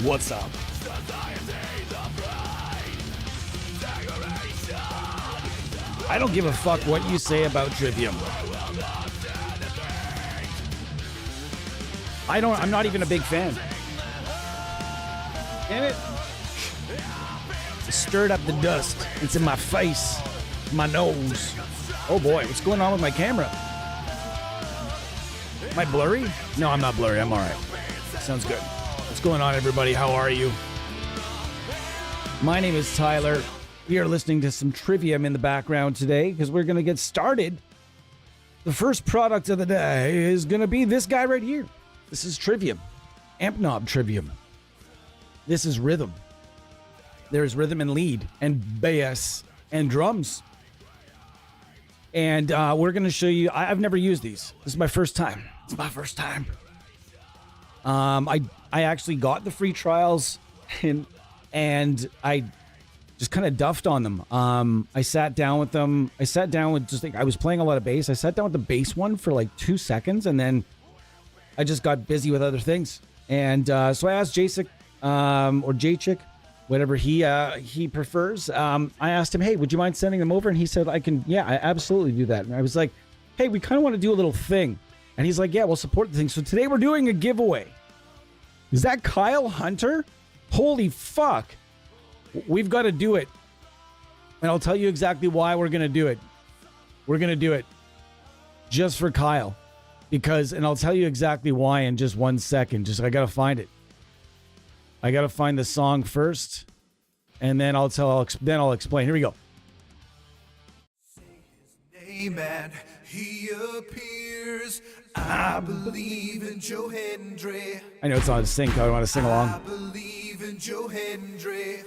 What's up? I don't give a fuck what you say about Trivium. I'm not even a big fan. Damn it. It stirred up the dust. It's in my face, my nose. Oh boy, what's going on with my camera? Am I blurry? No, I'm not blurry. I'm all right. Sounds good. What's going on, everybody? How are you? My name is Tyler. We are listening to some Trivium in the background today because we're going to get started. The first product of the day is going to be this guy right here. This is Trivium. Ampknob Trivium. This is rhythm. There's rhythm and lead and bass and drums. And we're going to show you. I've never used these. This is my first time. It's my first time. I actually got the free trials and I just kind of duffed on them. I sat down with them. I sat down with just like I was playing a lot of bass. I sat down with the bass one for like 2 seconds, and then I just got busy with other things. And so I asked Jacek or Jacek, whatever he prefers. I asked him, hey, would you mind sending them over? And he said, I absolutely do that. And I was like, hey, we kind of want to do a little thing. And he's like, yeah, we'll support the thing. So today we're doing a giveaway. Is that Kyle Hunter? Holy fuck. We've got to do it. And I'll tell you exactly why we're going to do it. We're going to do it just for Kyle. And I'll tell you exactly why in just 1 second. I got to find it. I got to find the song first. And then I'll explain. Here we go. Say his name and he appears. I believe in Joe Hendry. I know it's on sync. I want to sing along. I believe in Joe Hendry.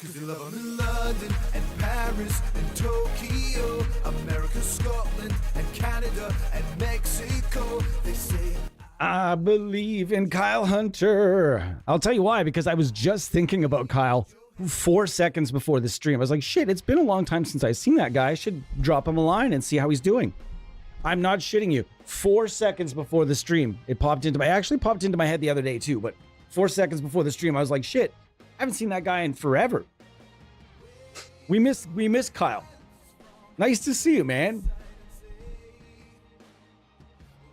Cause they love him in London and Paris and Tokyo, America, Scotland and Canada and Mexico. They say I believe in Kyle Hunter. I'll tell you why, because I was just thinking about Kyle 4 seconds before the stream. I was like, shit, it's been a long time since I've seen that guy. I should drop him a line and see how he's doing. I'm not shitting you. 4 seconds before the stream, it actually popped into my head the other day too, but 4 seconds before the stream, I was like, shit, I haven't seen that guy in forever. We miss Kyle. Nice to see you, man.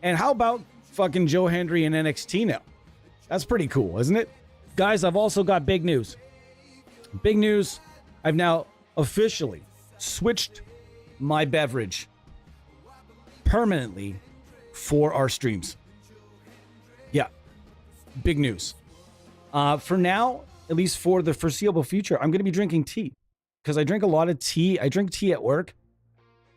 And how about fucking Joe Hendry in NXT now? That's pretty cool, isn't it? Guys, I've also got big news. Big news. I've now officially switched my beverage permanently for our streams. Yeah. Big news. For now, at least for the foreseeable future, I'm going to be drinking tea. Because I drink a lot of tea. I drink tea at work.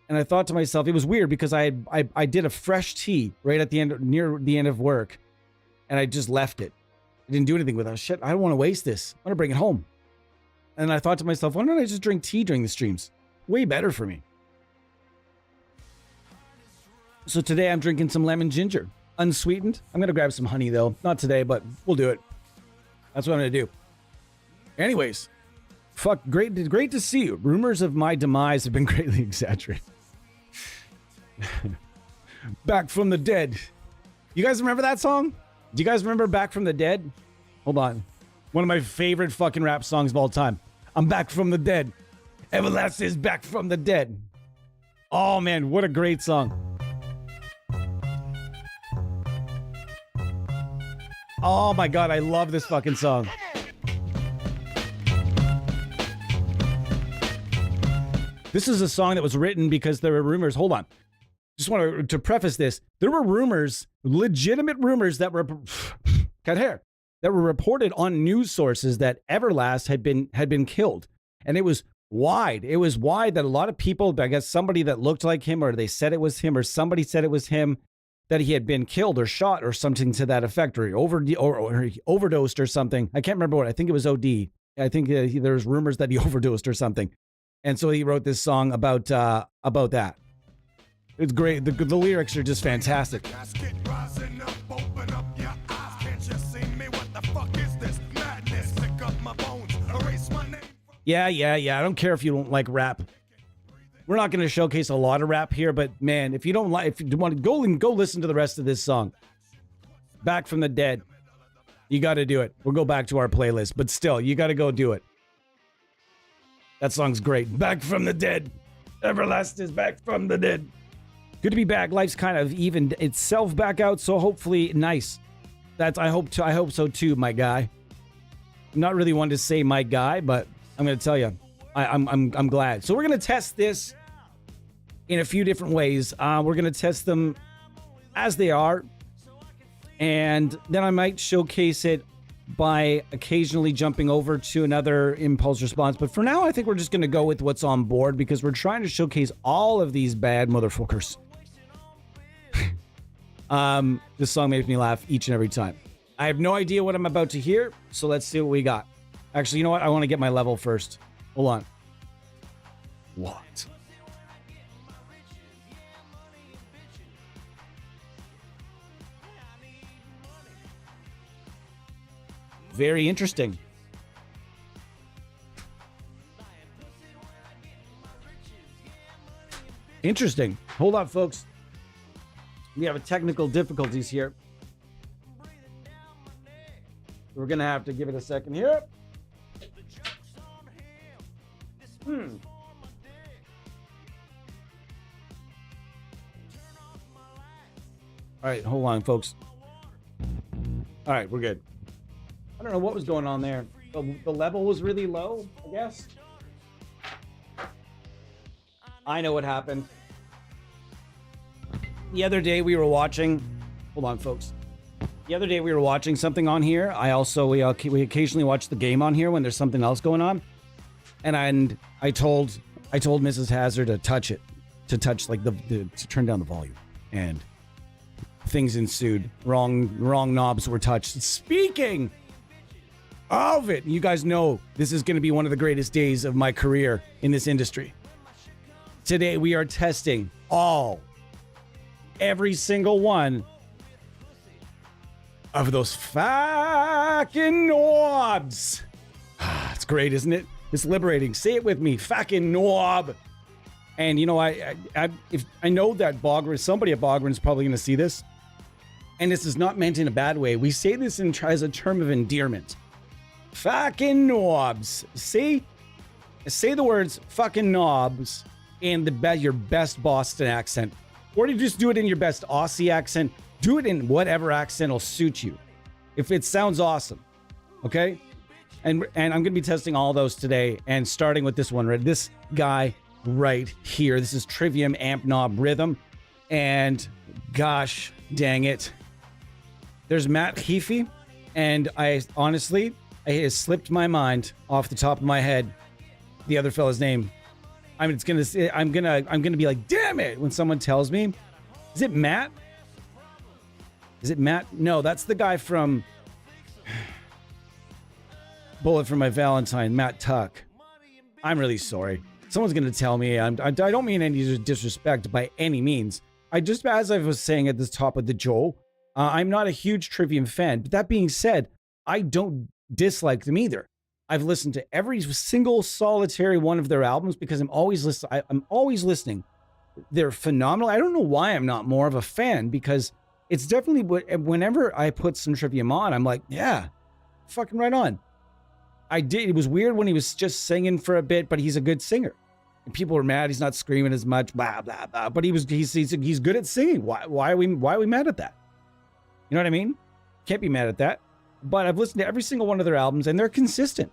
And I thought to myself, it was weird because I did a fresh tea right at the end, near the end of work. And I just left it. I didn't do anything with it. Shit, I don't want to waste this. I want to bring it home. And I thought to myself, why don't I just drink tea during the streams? Way better for me. So today I'm drinking some lemon ginger. Unsweetened. I'm going to grab some honey though. Not today, but we'll do it. That's what I'm going to do. Anyways. Fuck, great to see you. Rumors of my demise have been greatly exaggerated. Back from the Dead. You guys remember that song? Do you guys remember Back from the Dead? Hold on. One of my favorite fucking rap songs of all time. I'm back from the dead. Everlasting is back from the dead. Oh man, what a great song. Oh my god, I love this fucking song. This is a song that was written because there were rumors. Hold on. Just want to preface this. There were rumors, legitimate rumors that were cut hair, that were reported on news sources that Everlast had been killed. And it was wide. It was wide that a lot of people, I guess somebody that looked like him, or they said it was him, or somebody said it was him, that he had been killed or shot or something to that effect, or he overdosed or something. I can't remember what. I think it was OD. I think there's rumors that he overdosed or something. And so he wrote this song about that. It's great. The lyrics are just fantastic. Yeah. I don't care if you don't like rap. We're not going to showcase a lot of rap here, but man, if you want to go listen to the rest of this song. Back from the Dead. You got to do it. We'll go back to our playlist, but still, you got to go do it. That song's great. Back from the dead. Everlasting is back from the dead. Good to be back. Life's kind of evened itself back out, so hopefully nice. I hope so too, my guy. I'm not really one to say my guy, but I'm going to tell you, I'm glad. So we're going to test this in a few different ways. We're going to test them as they are, And then I might showcase it by occasionally jumping over to another impulse response. But for now, I think we're just going to go with what's on board because we're trying to showcase all of these bad motherfuckers. This song makes me laugh each and every time. I have no idea what I'm about to hear, so let's see what we got. Actually, you know what? I want to get my level first. Hold on. What? Very interesting. Interesting. Hold on, folks. We have technical difficulties here. We're going to have to give it a second here. All right, hold on, folks. All right, we're good. I don't know what was going on there. The level was really low, I guess. I know what happened. The other day we were watching... Hold on, folks. The other day we were watching something on here. We occasionally watch the game on here when there's something else going on. And I told Mrs. Hazard to touch it. To touch, like, to turn down the volume. And things ensued. Wrong knobs were touched. Speaking of it, you guys know this is going to be one of the greatest days of my career in this industry. Today we are testing every single one of those fucking knobs. It's great, isn't it? It's liberating. Say it with me, fucking knob. And you know, if I know that somebody at Bogren's probably going to see this, and this is not meant in a bad way. We say this as a term of endearment. Fucking knobs. Say the words fucking knobs in your best Boston accent. Or do you just do it in your best Aussie accent? Do it in whatever accent will suit you. If it sounds awesome. Okay? And I'm going to be testing all those today, and starting with this one, right? This guy right here. This is Trivium Ampknob Rhythm. And gosh dang it. There's Matt Heafy, and it has slipped my mind off the top of my head the other fella's name. I'm gonna be like, damn it, when someone tells me. Is it Matt? No, that's the guy from Bullet for My Valentine, Matt Tuck. I'm really sorry. Someone's gonna tell me. I don't mean any disrespect by any means. As I was saying at the top of the Joe, I'm not a huge Trivium fan. But that being said, I don't dislike them either. I've listened to every single solitary one of their albums because I'm always listening. They're phenomenal. I don't know why I'm not more of a fan, because it's definitely whenever I put some Trivium on, I'm like, yeah, fucking right on. It was weird when he was just singing for a bit, but he's a good singer. And people were mad he's not screaming as much, blah blah blah. But he's good at singing. Why are we mad at that? You know what I mean? Can't be mad at that. But I've listened to every single one of their albums, and they're consistent.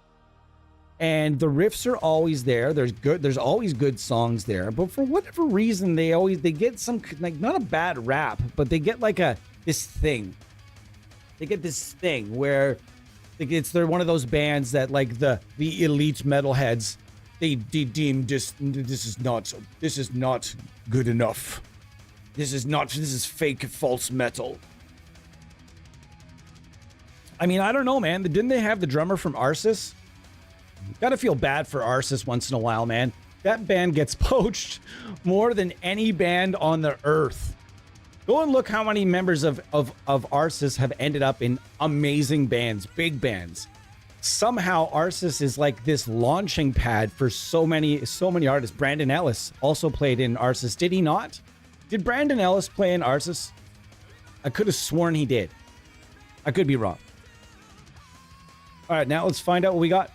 And the riffs are always there. There's always good songs there. But for whatever reason, they get some, like, not a bad rap, but they get like this thing. They get this thing where they're one of those bands that, like, the elite metalheads, they deem this is not good enough. This is fake, false metal. I mean, I don't know, man. Didn't they have the drummer from Arsis? Gotta feel bad for Arsis once in a while, man. That band gets poached more than any band on the earth. Go and look how many members of Arsis have ended up in amazing bands, big bands. Somehow Arsis is like this launching pad for so many artists. Brandon Ellis also played in Arsis, did he not? Did Brandon Ellis play in Arsis? I could have sworn he did. I could be wrong. All right, now let's find out what we got.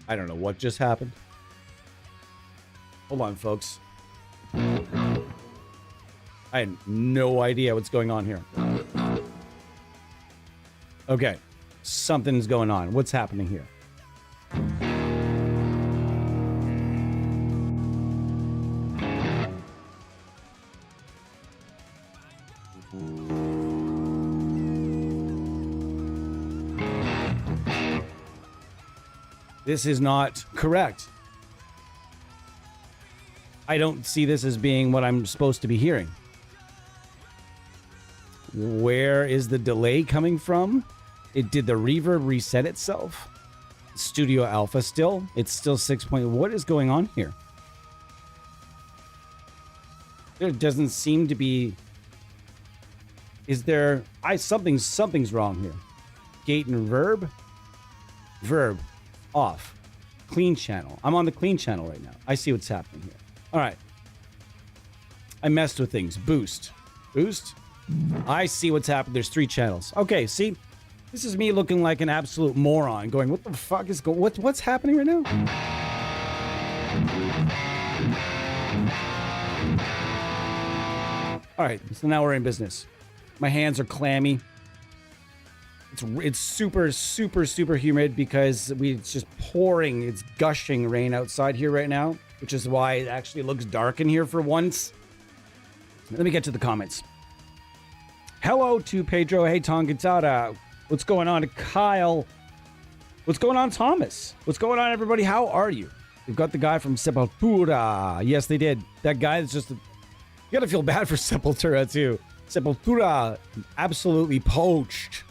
I don't know what just happened. Hold on, folks. I had no idea what's going on here. Okay, something's going on. What's happening here? This is not correct. I don't see this as being what I'm supposed to be hearing. Where is the delay coming from? Did the reverb reset itself? Studio Alpha still? It's still 6 point. What is going on here? There doesn't seem to be. Is there? Something's wrong here. Gate and verb. Verb off. Clean channel. I'm on the clean channel right now. I see what's happening here. All right. I messed with things. Boost. Boost. I see what's happened. There's 3 channels. Okay, see? This is me looking like an absolute moron going, what the fuck is going what's happening right now? All right, so now we're in business. My hands are clammy. It's super, super, super humid because it's just pouring. It's gushing rain outside here right now, which is why it actually looks dark in here for once. Let me get to the comments. Hello to Pedro. Hey, Tongatara. What's going on to Kyle? What's going on, Thomas? What's going on, everybody? How are you? We've got the guy from Sepultura. Yes, they did. That guy is just... You gotta feel bad for Sepultura, too. Sepultura, absolutely poached.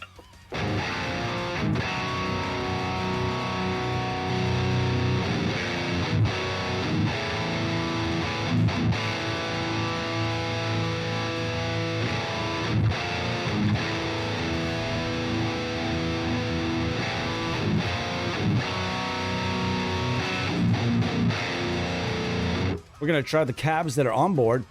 We're going to try the cabs that are on board.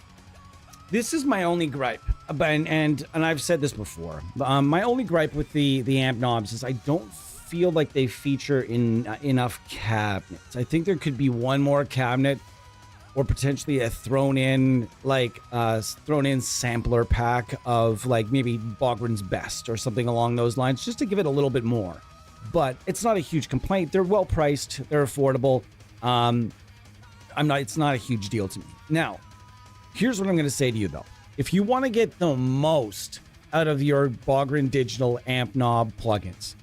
This is my only gripe, and I've said this before. My only gripe with the Ampknobs is I don't feel like they feature enough cabinets. I think there could be one more cabinet, or potentially a thrown in sampler pack of like maybe Bogren's Best or something along those lines, just to give it a little bit more. But it's not a huge complaint. They're well priced. They're affordable. It's not a huge deal to me. Now, here's what I'm going to say to you, though. If you want to get the most out of your Bogren Digital Ampknob plugins,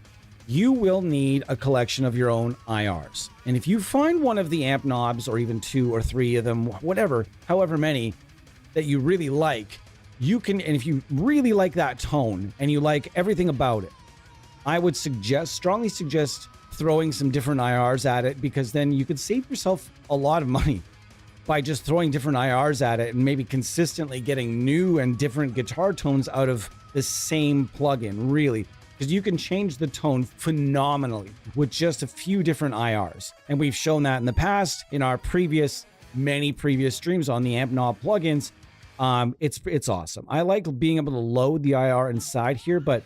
you will need a collection of your own IRs. And if you find one of the Ampknobs, or even 2 or 3 of them, whatever, however many, that you really like, you can, and if you really like that tone and you like everything about it, I would strongly suggest throwing some different IRs at it, because then you could save yourself a lot of money by just throwing different IRs at it and maybe consistently getting new and different guitar tones out of the same plugin, really. Because you can change the tone phenomenally with just a few different IRs. And we've shown that in the past in our many previous streams on the Ampknob plugins. It's awesome. I like being able to load the IR inside here, but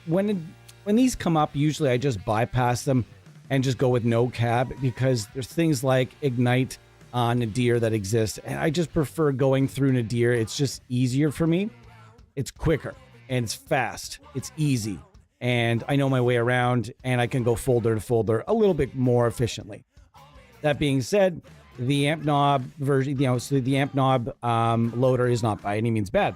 when these come up, usually I just bypass them and just go with no cab, because there's things like Ignite Nadir that exist, and I just prefer going through Nadir. It's just easier for me. It's quicker and it's fast. It's easy, and I know my way around, and I can go folder to folder a little bit more efficiently. That being said, the Ampknob version, so the Ampknob loader is not by any means bad.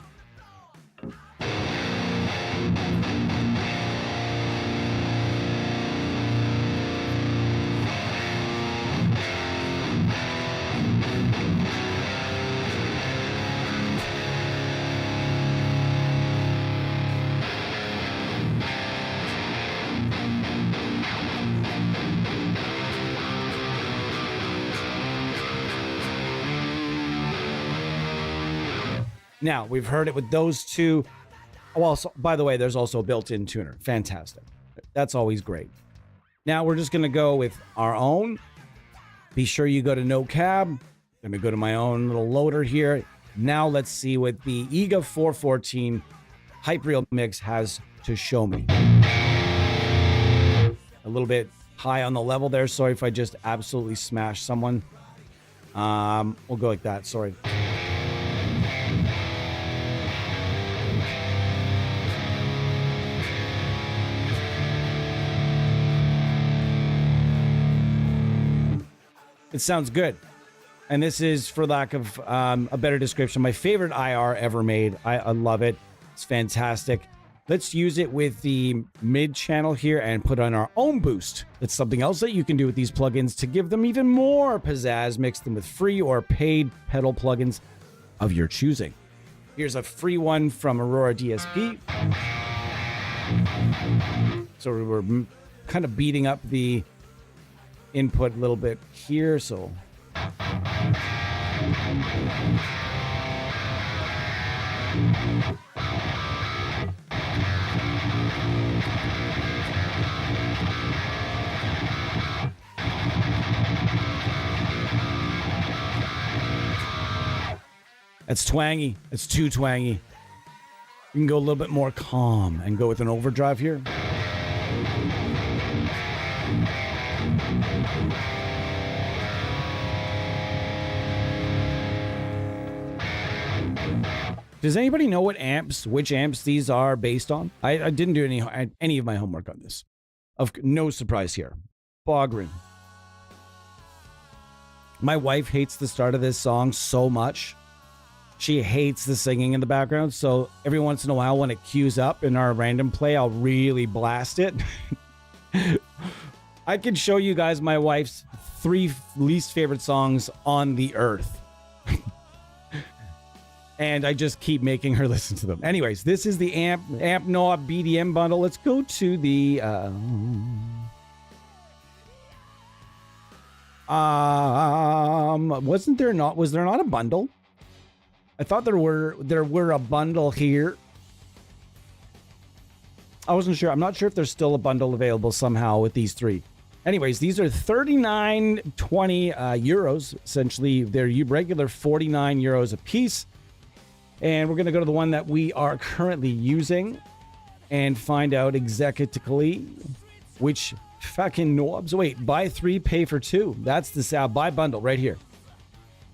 Now, we've heard it with those 2. Oh, also, by the way, there's also a built-in tuner. Fantastic. That's always great. Now, we're just going to go with our own. Be sure you go to no cab. Let me go to my own little loader here. Now, let's see what the EGA 414 Hyperreal Mix has to show me. A little bit high on the level there. Sorry if I just absolutely smashed someone. We'll go like that. Sorry. It sounds good. And this is, for lack of a better description, my favorite IR ever made. I love it. It's fantastic. Let's use it with the mid channel here and put on our own boost. That's something else that you can do with these plugins to give them even more pizzazz. Mix them with free or paid pedal plugins of your choosing. Here's a free one from Aurora DSP. So we're kind of beating up the input a little bit here. So that's twangy. It's too twangy. You can go a little bit more calm and go with an overdrive here. Does anybody know which amps these are based on? I didn't do any of my homework on this. No surprise here. Bogren. My wife hates the start of this song so much. She hates the singing in the background, so every once in a while when it cues up in our random play, I'll really blast it. I could show you guys my wife's 3 least favorite songs on the earth. And I just keep making her listen to them. Anyways, this is the Ampknob BDM bundle. Let's go to the... was there not a bundle? I thought there were a bundle here. I wasn't sure. I'm not sure if there's still a bundle available somehow with these 3. Anyways, these are 39.20 euros. Essentially, they're regular 49 euros a piece. And we're going to go to the one that we are currently using and find out exactly which fucking knobs. Wait, buy 3, pay for 2. That's the buy bundle right here.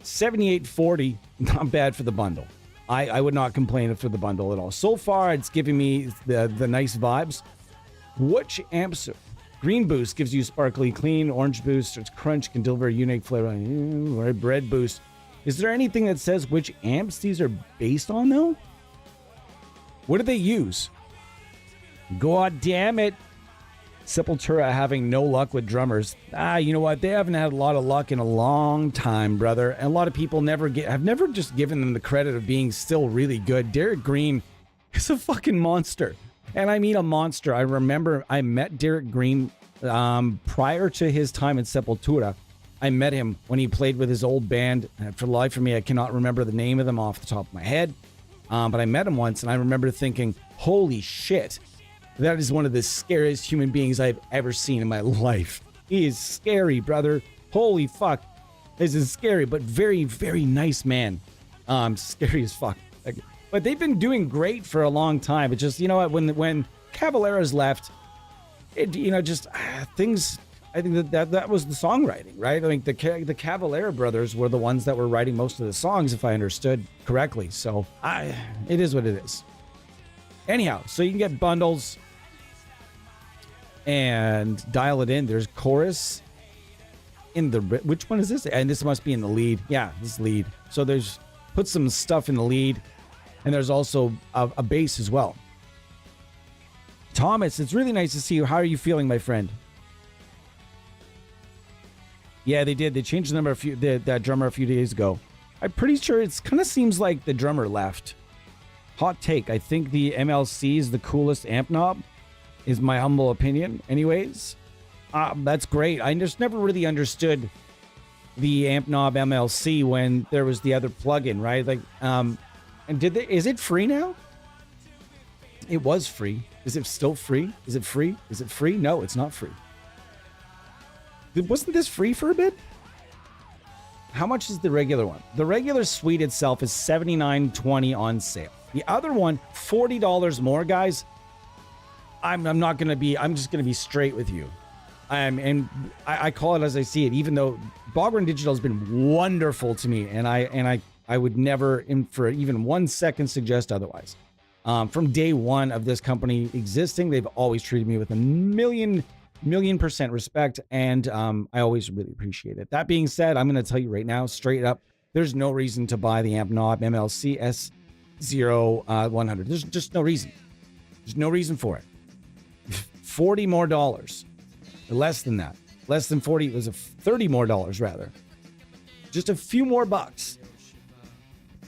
78.40, not bad for the bundle. I would not complain for the bundle at all. So far, it's giving me the nice vibes. Which amps? Green boost gives you sparkly clean. Orange boost, it's crunch, can deliver a unique flavor. Red boost. Is there anything that says which amps these are based on, though? What do they use? God damn it. Sepultura having no luck with drummers. You know what? They haven't had a lot of luck in a long time, brother. And a lot of people have never just given them the credit of being still really good. Derek Green is a fucking monster. And I mean a monster. I remember I met Derek Green prior to his time in Sepultura. I met him when he played with his old band. And for the life of me, I cannot remember the name of them off the top of my head. But I met him once, and I remember thinking, holy shit, that is one of the scariest human beings I've ever seen in my life. He is scary, brother. Holy fuck. This is scary, but very, very nice man. Scary as fuck. But they've been doing great for a long time. It's just, you know what, when Cavalera's left, things... I think that was the songwriting, right? I mean, the Cavalera brothers were the ones that were writing most of the songs, if I understood correctly. So it is what it is. Anyhow, so you can get bundles and dial it in. There's chorus in the... Which one is this? And this must be in the lead. Yeah, this lead. So put some stuff in the lead. And there's also a bass as well. Thomas, it's really nice to see you. How are you feeling, my friend? Yeah, they did. They changed the number that drummer a few days ago. I'm pretty sure it kind of seems like the drummer left. Hot take. I think the MLC is the coolest amp knob, is my humble opinion. Anyways, that's great. I just never really understood the Ampknob MLC when there was the other plugin, right? Like, and is it free now? It was free. Is it still free? Is it free? Is it free? No, it's not free. Wasn't this free for a bit? How much is the regular one? The regular suite itself is $79.20 on sale. The other one, $40 more, guys. I'm just gonna be straight with you. And I call it as I see it, even though Bogren Digital has been wonderful to me, and I would never, for even 1 second, suggest otherwise. From day one of this company existing, they've always treated me with a million % respect, and I always really appreciate it. That being said, I'm going to tell you right now, straight up, there's no reason to buy the Ampknob MLC S0100. There's just no reason. There's no reason for it. $40 more. Less than that. Less than 40. It was $30 more rather. Just a few more bucks.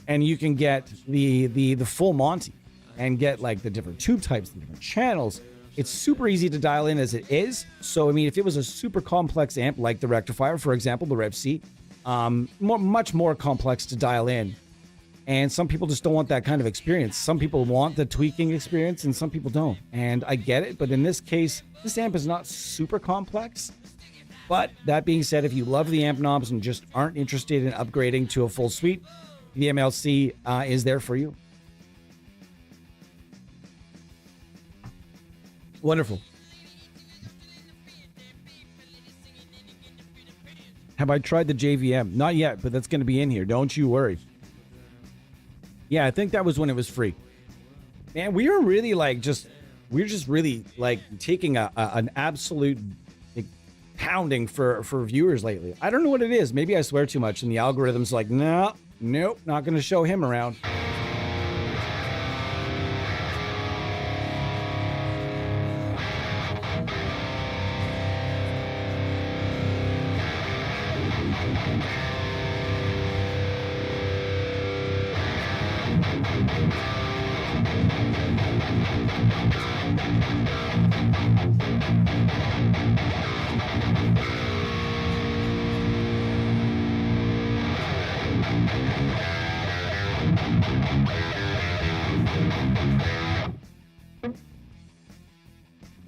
And you can get the full Monty and get like the different tube types, the different channels. It's super easy to dial in as it is. So, I mean, if it was a super complex amp like the rectifier, for example, the Rev C, much more complex to dial in. And some people just don't want that kind of experience. Some people want the tweaking experience and some people don't. And I get it. But in this case, this amp is not super complex. But that being said, if you love the amp knobs and just aren't interested in upgrading to a full suite, the MLC is there for you. Wonderful. Have I tried the JVM? Not yet, but that's going to be in here. Don't you worry. Yeah, I think that was when it was free. Man, we are really we're just really like taking an absolute pounding for viewers lately. I don't know what it is. Maybe I swear too much and the algorithm's like, nope, not going to show him around.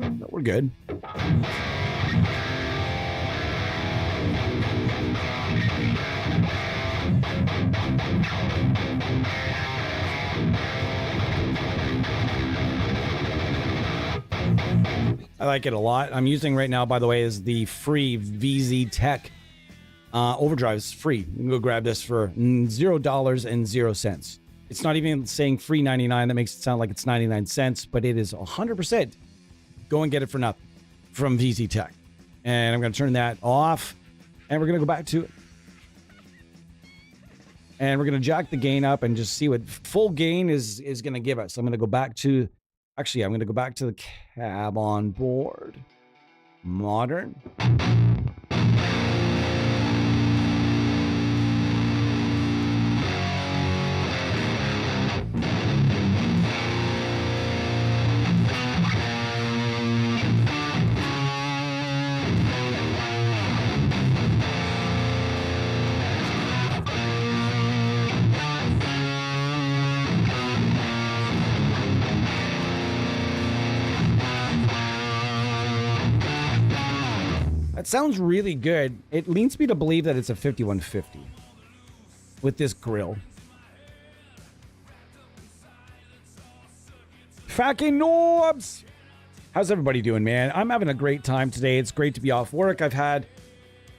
No, we're good. I like it a lot. I'm using right now, by the way, is the free VZ Tech overdrive. Is free. You can go grab this for $0.00. It's not even saying free 99. That makes it sound like it's 99 cents, but it is 100%. Go and get it for nothing from VZ Tech. And I'm going to turn that off, and we're going to go back to it. And we're going to jack the gain up and just see what full gain is going to give us. I'm going to go back to, actually, I'm going to go back to the cab on board. Modern. That sounds really good. It leads me to believe that it's a 5150 with this grill. Fucking knobs! How's everybody doing, man? I'm having a great time today. It's great to be off work. I've got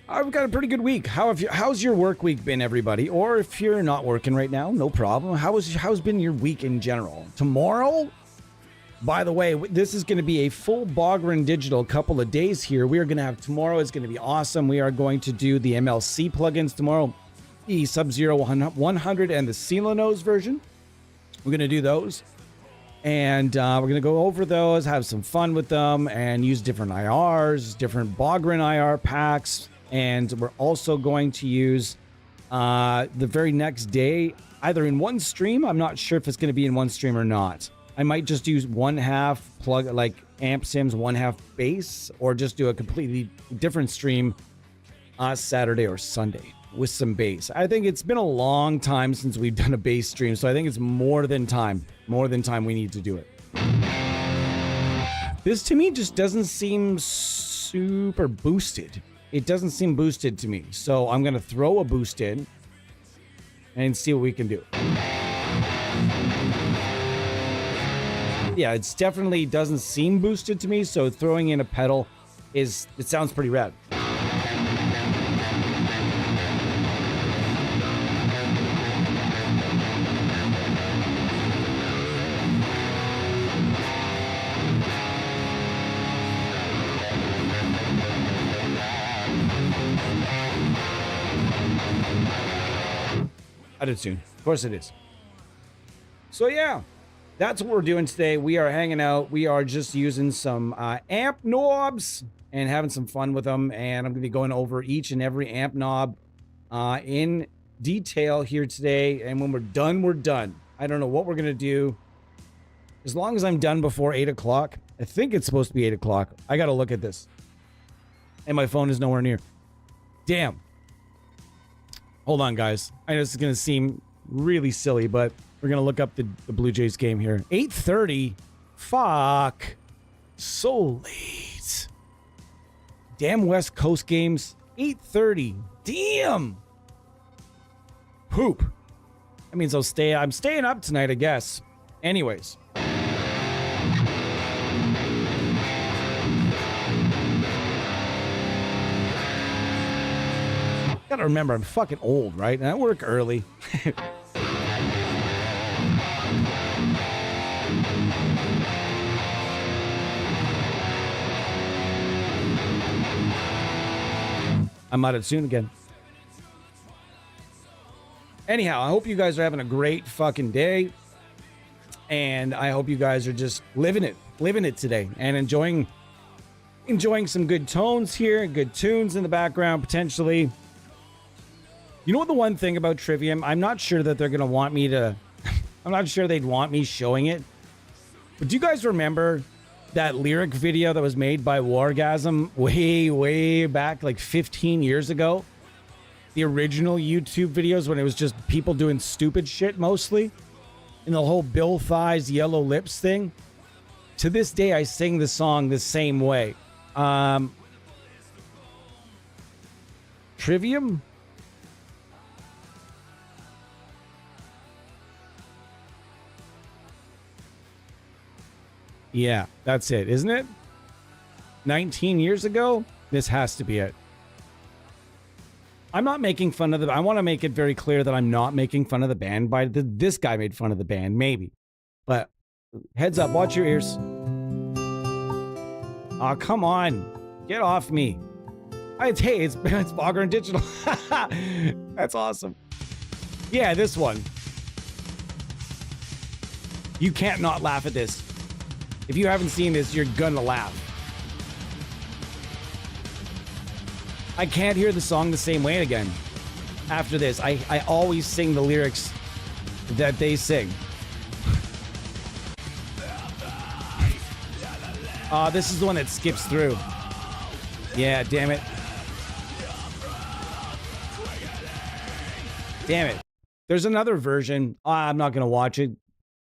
a pretty good week. How's your work week been, everybody? Or if you're not working right now, no problem. How's been your week in general? Tomorrow, by the way, this is going to be a full Bogren Digital couple of days here. We are going to have tomorrow. It's going to be awesome. We are going to do the MLC plugins tomorrow, the Sub-Zero 100 and the Celanos version. We're going to do those. And we're going to go over those, have some fun with them, and use different IRs, different Bogren IR packs. And we're also going to use the very next day, either in one stream. I'm not sure if it's going to be in one stream or not. I might just use one half plug, like amp sims, one half bass, or just do a completely different stream Saturday or Sunday with some bass. I think it's been a long time since we've done a bass stream, so I think it's more than time we need to do it. This to me just doesn't seem super boosted. It doesn't seem boosted to me, so I'm going to throw a boost in and see what we can do. Yeah, it's definitely doesn't seem boosted to me, so throwing in a pedal it sounds pretty rad. I did soon. Of course it is. So yeah. that's what we're doing today. We are hanging out. We are just using some amp knobs and having some fun with them. And I'm going to be going over each and every amp knob in detail here today. And when we're done, we're done. I don't know what we're going to do. As long as I'm done before 8 o'clock. I think it's supposed to be 8 o'clock. I got to look at this. And my phone is nowhere near. Damn. Hold on, guys. I know this is going to seem really silly, but we're going to look up the Blue Jays game here. 8:30. Fuck. So late. Damn West Coast games. 8:30. Damn. Poop. That means I'm staying up tonight, I guess. Anyways. Gotta remember, I'm fucking old, right? And I work early. I'm out of tune again. Anyhow, I hope you guys are having a great fucking day. And I hope you guys are just living it today and enjoying some good tones here, good tunes in the background, potentially. You know what the one thing about Trivium, I'm not sure that they're going to want me to, I'm not sure they'd want me showing it. But do you guys remember that lyric video that was made by Wargasm way back, like 15 years ago? The original YouTube videos when it was just people doing stupid shit mostly. And the whole Bill Thighs Yellow Lips thing. To this day, I sing the song the same way. Trivium? Yeah, that's it, isn't it? 19 years ago? This has to be it. I'm not making fun of I want to make it very clear that I'm not making fun of the band. This guy made fun of the band, maybe. But heads up, watch your ears. Aw, come on. Get off me. Hey, it's Bogren Digital. That's awesome. Yeah, this one. You can't not laugh at this. If you haven't seen this, you're gonna laugh. I can't hear the song the same way again. After this, I always sing the lyrics that they sing. This is the one that skips through. Yeah, damn it. Damn it. There's another version. I'm not gonna watch it,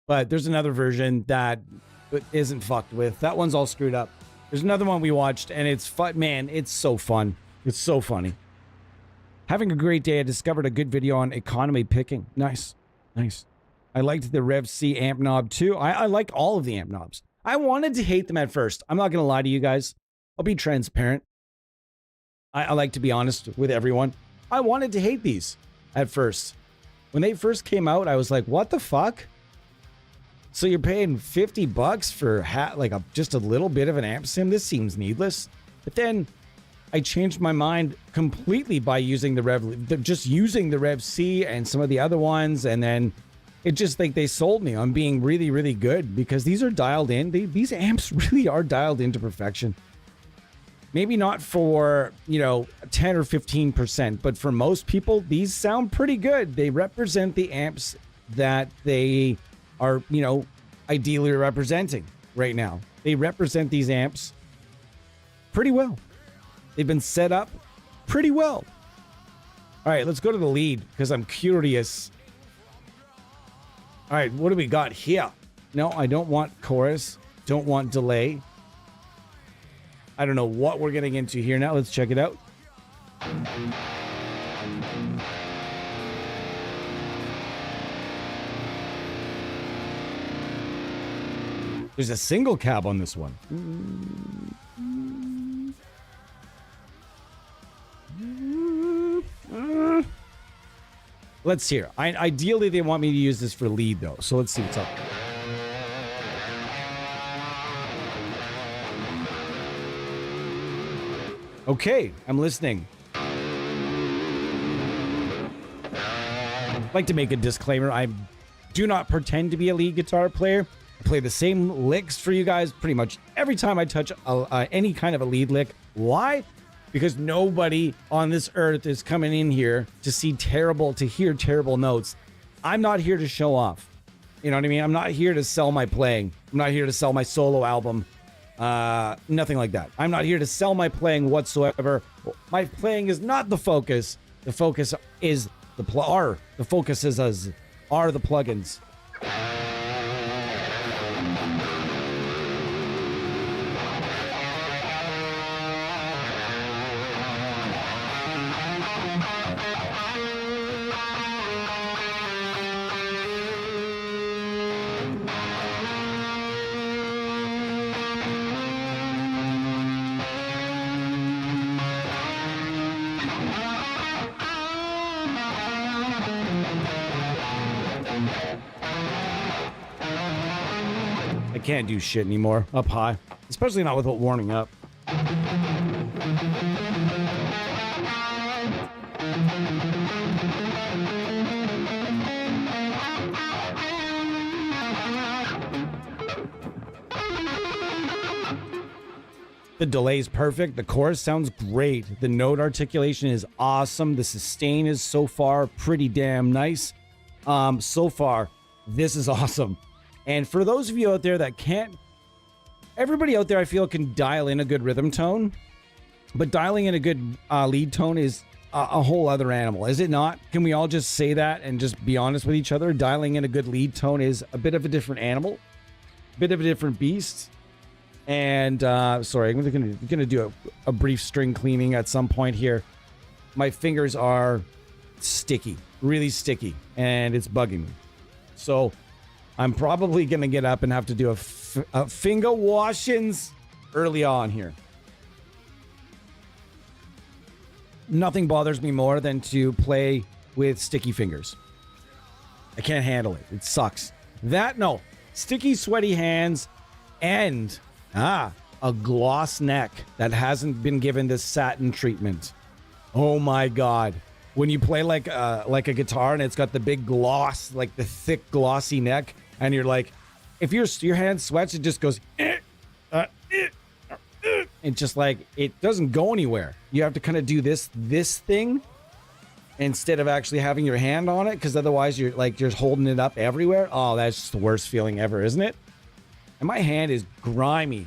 but there's another version that isn't fucked with. That one's all screwed up. There's another one we watched, and it's fun. Man, it's so fun. It's so funny. Having a great day. I discovered a good video on economy picking. Nice. Nice. I liked the Rev C amp knob too. I like all of the amp knobs. I wanted to hate them at first. I'm not going to lie to you guys. I'll be transparent. I like to be honest with everyone. I wanted to hate these at first. When they first came out, I was like, what the fuck? So you're paying $50 for just a little bit of an amp sim? This seems needless. But then I changed my mind completely by using the Rev C and some of the other ones, and then it just like they sold me on being really, really good because these are dialed in. These amps really are dialed into perfection. Maybe not for 10 or 15%, but for most people, these sound pretty good. They represent the amps that they are, ideally representing right now. They represent these amps pretty well. They've been set up pretty well. All right, let's go to the lead because I'm curious. All right, what do we got here? No, I don't want chorus. Don't want delay. I don't know what we're getting into here now. Let's check it out. There's a single cab on this one. Let's hear. Ideally, they want me to use this for lead, though. So let's see what's up. Okay, I'm listening. I'd like to make a disclaimer. I do not pretend to be a lead guitar player. I play the same licks for you guys pretty much every time I touch any kind of a lead lick. Why? Because nobody on this earth is coming in here to hear terrible notes. I'm not here to show off. You know what I mean? I'm not here to sell my playing. I'm not here to sell my solo album. Nothing like that. I'm not here to sell my playing whatsoever. My playing is not the focus. The focus is the focus is us. Are the plugins. I can't do shit anymore up high, especially not with it warming up. The delay's perfect. The chorus sounds great. The note articulation is awesome. The sustain is so far pretty damn nice. So far, this is awesome. And for those of you out there that can't, everybody out there I feel can dial in a good rhythm tone, but dialing in a good lead tone is a whole other animal, is it not? Can we all just say that and just be honest with each other? Dialing in a good lead tone is a bit of a different animal, a bit of a different beast. And sorry, I'm gonna do a brief string cleaning at some point here. My fingers are sticky, really sticky, and it's bugging me. So I'm probably gonna get up and have to do a finger washings early on here. Nothing bothers me more than to play with sticky fingers. I can't handle it. It sucks. No. Sticky, sweaty hands and a gloss neck that hasn't been given this satin treatment. Oh my God. When you play like a guitar and it's got the big gloss, like the thick glossy neck, and you're like, if your hand sweats, it just goes, it's just like, it doesn't go anywhere. You have to kind of do this thing instead of actually having your hand on it, because otherwise you're just holding it up everywhere. Oh, that's just the worst feeling ever, isn't it? And my hand is grimy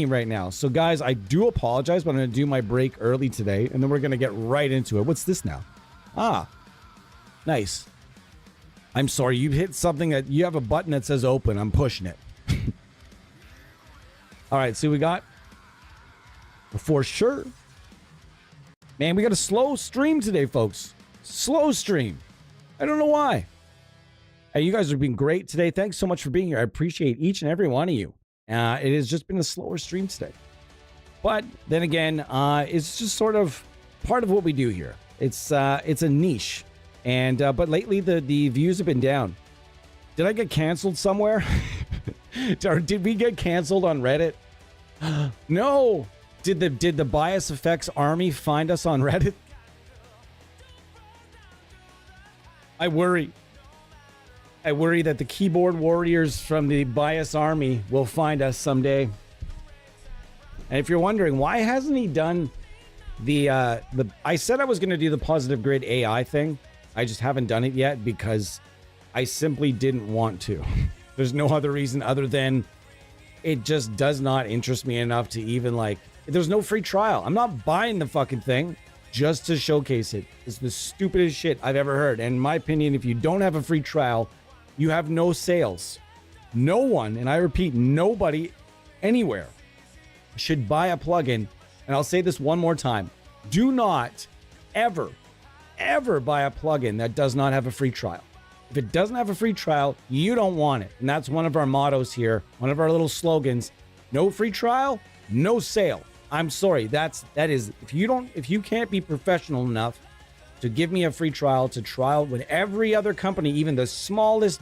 right now. So guys, I do apologize, but I'm going to do my break early today, and then we're going to get right into it. What's this now? Nice. I'm sorry, you hit something that you have a button that says open. I'm pushing it. All right, see what we got? For sure. Man, we got a slow stream today, folks. Slow stream. I don't know why. Hey, you guys are being great today. Thanks so much for being here. I appreciate each and every one of you. It has just been a slower stream today. But then again, it's just sort of part of what we do here. It's a niche. And but lately the views have been down. Did I get canceled somewhere? Or did we get canceled on Reddit? No. Did the Bias Effects army find us on Reddit? I worry that the keyboard warriors from the Bias army will find us someday. And if you're wondering, why hasn't he done the I said I was going to do the Positive Grid AI thing. I just haven't done it yet because I simply didn't want to. There's no other reason other than it just does not interest me enough to even there's no free trial. I'm not buying the fucking thing just to showcase it. It's the stupidest shit I've ever heard. And in my opinion, if you don't have a free trial, you have no sales. No one, and I repeat, nobody anywhere should buy a plugin. And I'll say this one more time. Do not ever buy a plugin that does not have a free trial. If it doesn't have a free trial, you don't want it. And that's one of our mottos here, one of our little slogans. No free trial, no sale. I'm sorry, that is if you can't be professional enough to give me a free trial to trial when every other company, even the smallest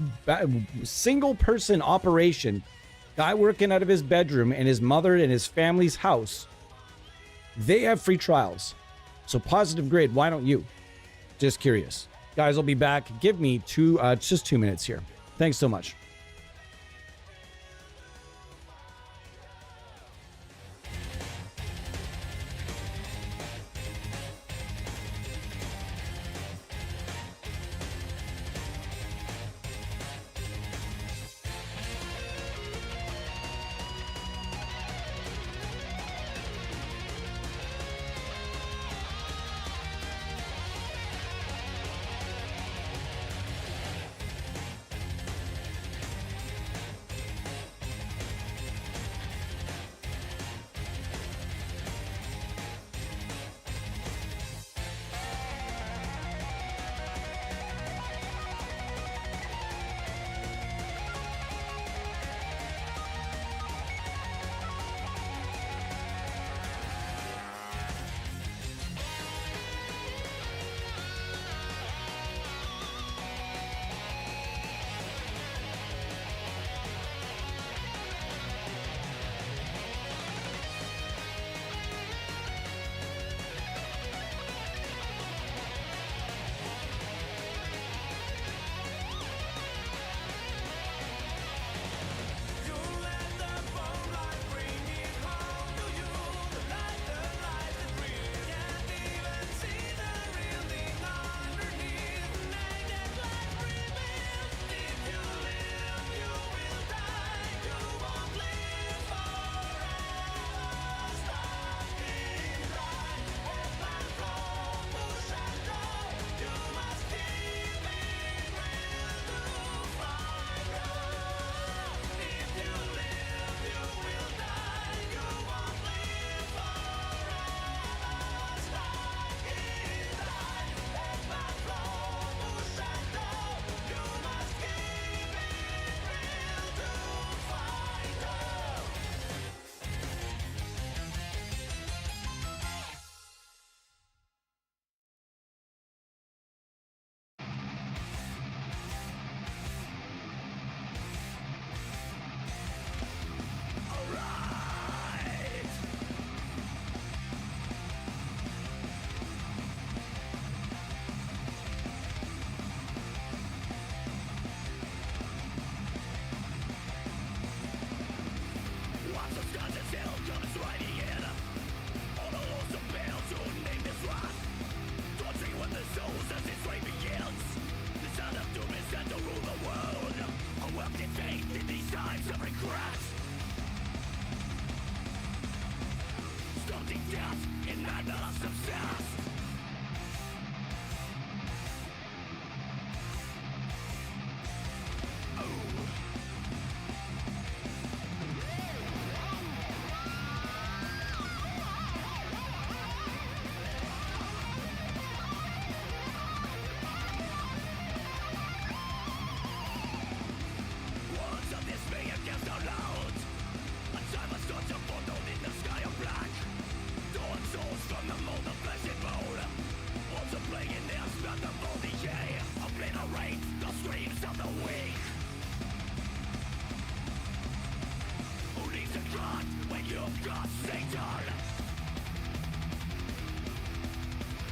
single person operation, guy working out of his bedroom and his mother and his family's house, they have free trials. So Positive Grid, why don't you? Just curious. Guys, I'll be back. Give me just 2 minutes here. Thanks so much.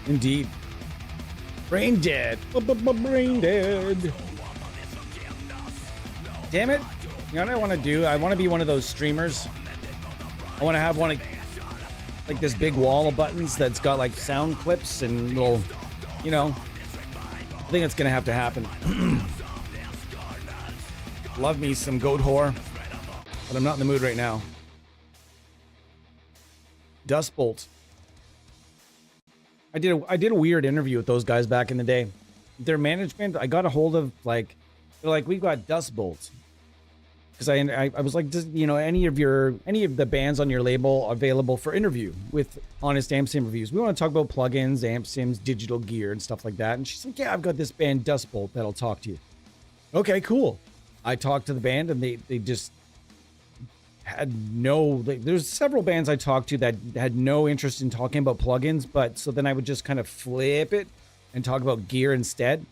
Indeed. Brain dead. Brain dead. Damn it. You know what I want to do? I want to be one of those streamers. I want to have one like this big wall of buttons that's got like sound clips and little, you know. I think it's going to have to happen. Love me some goat whore. But I'm not in the mood right now. Dust Bolt. I did a weird interview with those guys back in the day. Their management, I got a hold of, like, they're like, we've got Dust Bolts. Because I was like, does, you know, any of the bands on your label available for interview with Honest Amp Sim reviews? We want to talk about plugins, amp sims, digital gear, and stuff like that. And she's like, yeah, I've got this band Dust Bolt that'll talk to you. Okay, cool. I talked to the band and they just had no, there's several bands I talked to that had no interest in talking about plugins, but so then I would just kind of flip it and talk about gear instead,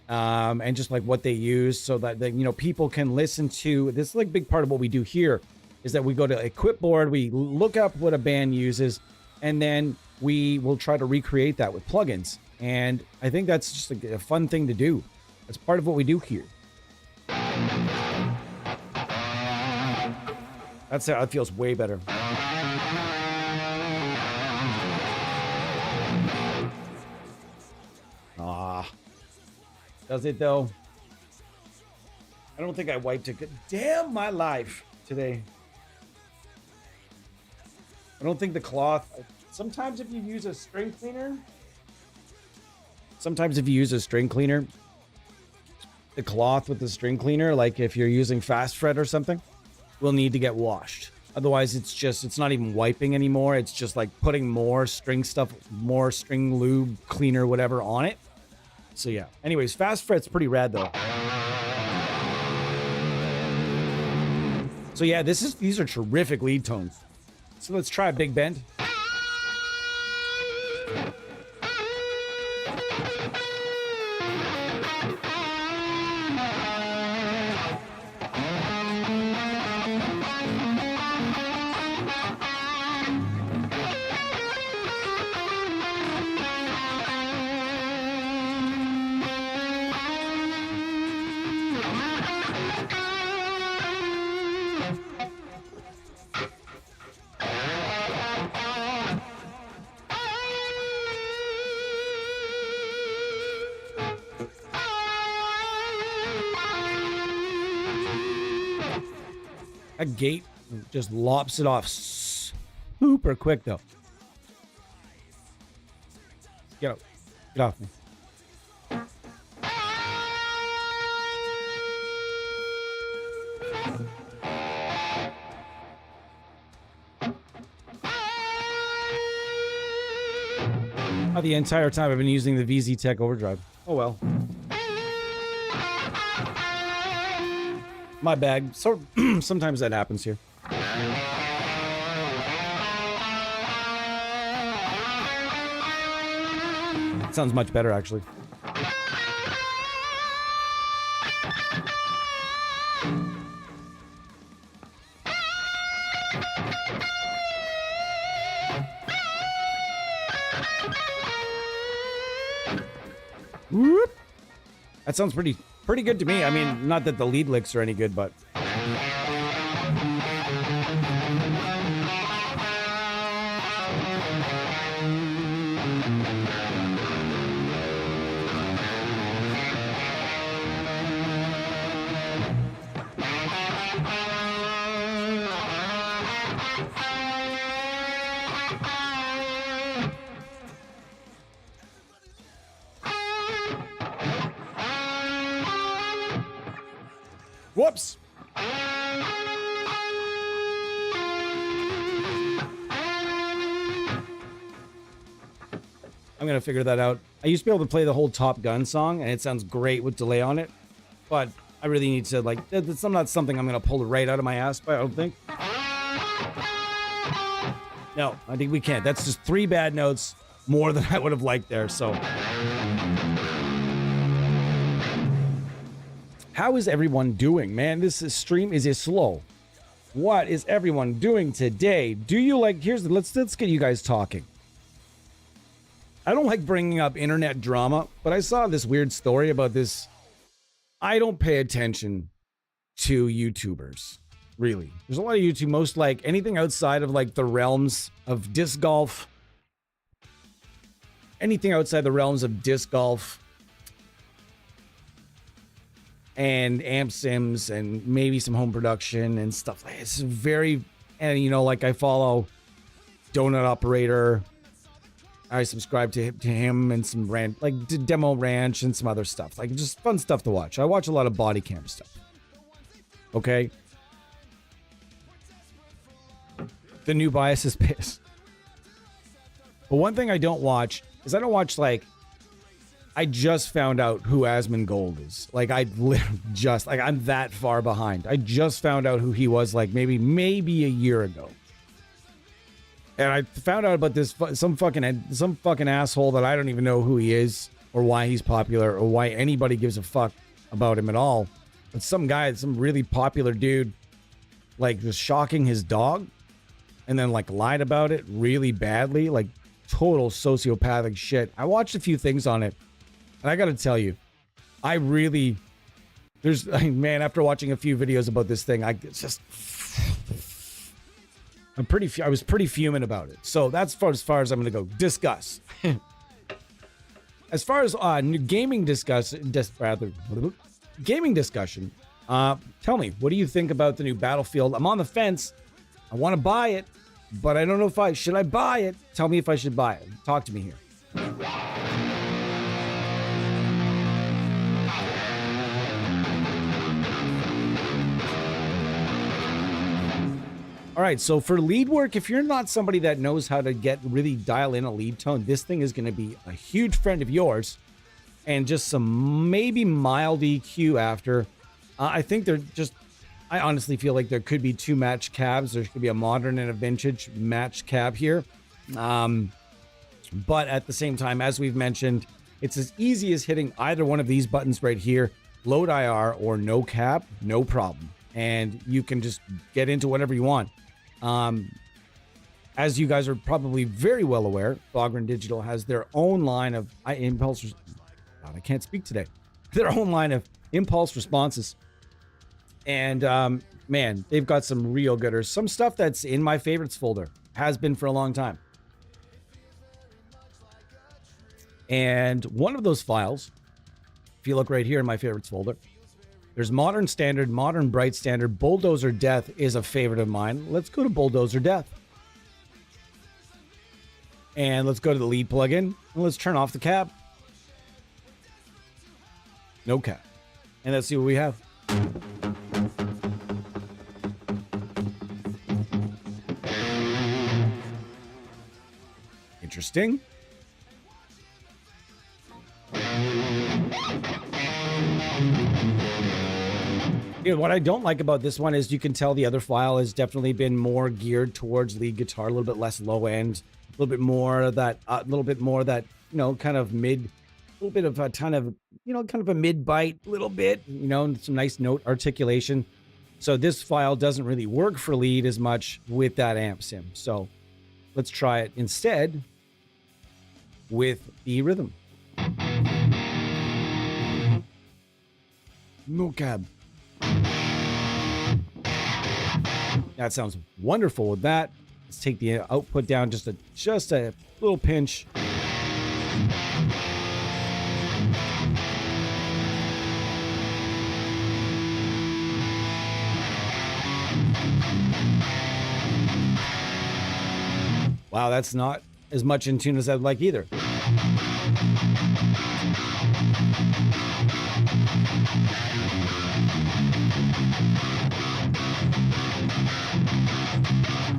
and just like what they use, so that you know, people can listen to this. Like, big part of what we do here is that we go to Equip Board, we look up what a band uses, and then we will try to recreate that with plugins. And I think that's just a fun thing to do. That's part of what we do here. That's it. That feels way better. Does it though? I don't think I wiped it good. Damn my life today. I don't think the cloth. Sometimes if you use a string cleaner. The cloth with the string cleaner, like if you're using fast fret or something, will need to get washed. Otherwise, it's not even wiping anymore. It's just like putting more string stuff, more string lube, cleaner, whatever on it. So yeah. Anyways, fast fret's pretty rad though. So yeah, these are terrific lead tones. So let's try a big bend. That gate just lops it off super quick, though. Get out. Get off me. The entire time I've been using the VZ Tech Overdrive. Oh well. My bad. So sometimes that happens here. Sounds much better, actually. Whoop. That sounds pretty good to me. I mean, not that the lead licks are any good, but I'm going to figure that out. I used to be able to play the whole Top Gun song, and it sounds great with delay on it. But I really need to, like, that's not something I'm going to pull right out of my ass, but I don't think. No, I think we can't. That's just 3 bad notes, more than I would have liked there, so. How is everyone doing? Man, this stream is slow. What is everyone doing today? Do you like, let's get you guys talking. I don't like bringing up internet drama, but I saw this weird story about this. I don't pay attention to YouTubers, really. There's a lot of YouTube, most like anything outside of like the realms of disc golf. Anything outside the realms of disc golf and amp sims and maybe some home production and stuff like it's very, and you know, like I follow Donut Operator. I subscribe to him and some Demo Ranch and some other stuff. Like just fun stuff to watch. I watch a lot of body cam stuff. Okay. The new bias is pissed. But one thing I don't watch is I don't watch like, I just found out who Asmongold is. Like I literally just, like I'm that far behind. I just found out who he was like maybe a year ago. And I found out about this some fucking asshole that I don't even know who he is or why he's popular or why anybody gives a fuck about him at all. But some guy, some really popular dude, like was shocking his dog and then like lied about it really badly, like total sociopathic shit. I watched a few things on it and I got to tell you, man, after watching a few videos about this thing, I was pretty fuming about it. So that's as far as I'm going to go. Discuss. As far as gaming discussion, tell me, what do you think about the new Battlefield? I'm on the fence. I want to buy it, but I don't know should I buy it? Tell me if I should buy it. Talk to me here. All right, so for lead work, if you're not somebody that knows how to really dial in a lead tone, this thing is going to be a huge friend of yours. And just some maybe mild EQ after. I think I honestly feel like there could be 2 match cabs. There could be a modern and a vintage match cab here. But at the same time, as we've mentioned, it's as easy as hitting either one of these buttons right here, load IR or no cab, no problem. And you can just get into whatever you want. As you guys are probably very well aware, Bogren Digital has their own line of impulse. God, I can't speak today. Their own line of impulse responses, and man, they've got some real gooders. Some stuff that's in my favorites folder, has been for a long time. And one of those files, if you look right here in my favorites folder, there's Modern Standard, Modern Bright Standard. Bulldozer Death is a favorite of mine. Let's go to Bulldozer Death. And let's go to the lead plugin. And let's turn off the cab. No cab. And let's see what we have. Interesting. What I don't like about this one is you can tell the other file has definitely been more geared towards lead guitar, a little bit less low end, a little bit more that, kind of mid, a little bit of a ton of, kind of a mid bite, a little bit, some nice note articulation. So this file doesn't really work for lead as much with that amp sim. So let's try it instead with the rhythm. No cab. That sounds wonderful with that. Let's take the output down just a little pinch. Wow, that's not as much in tune as I'd like either.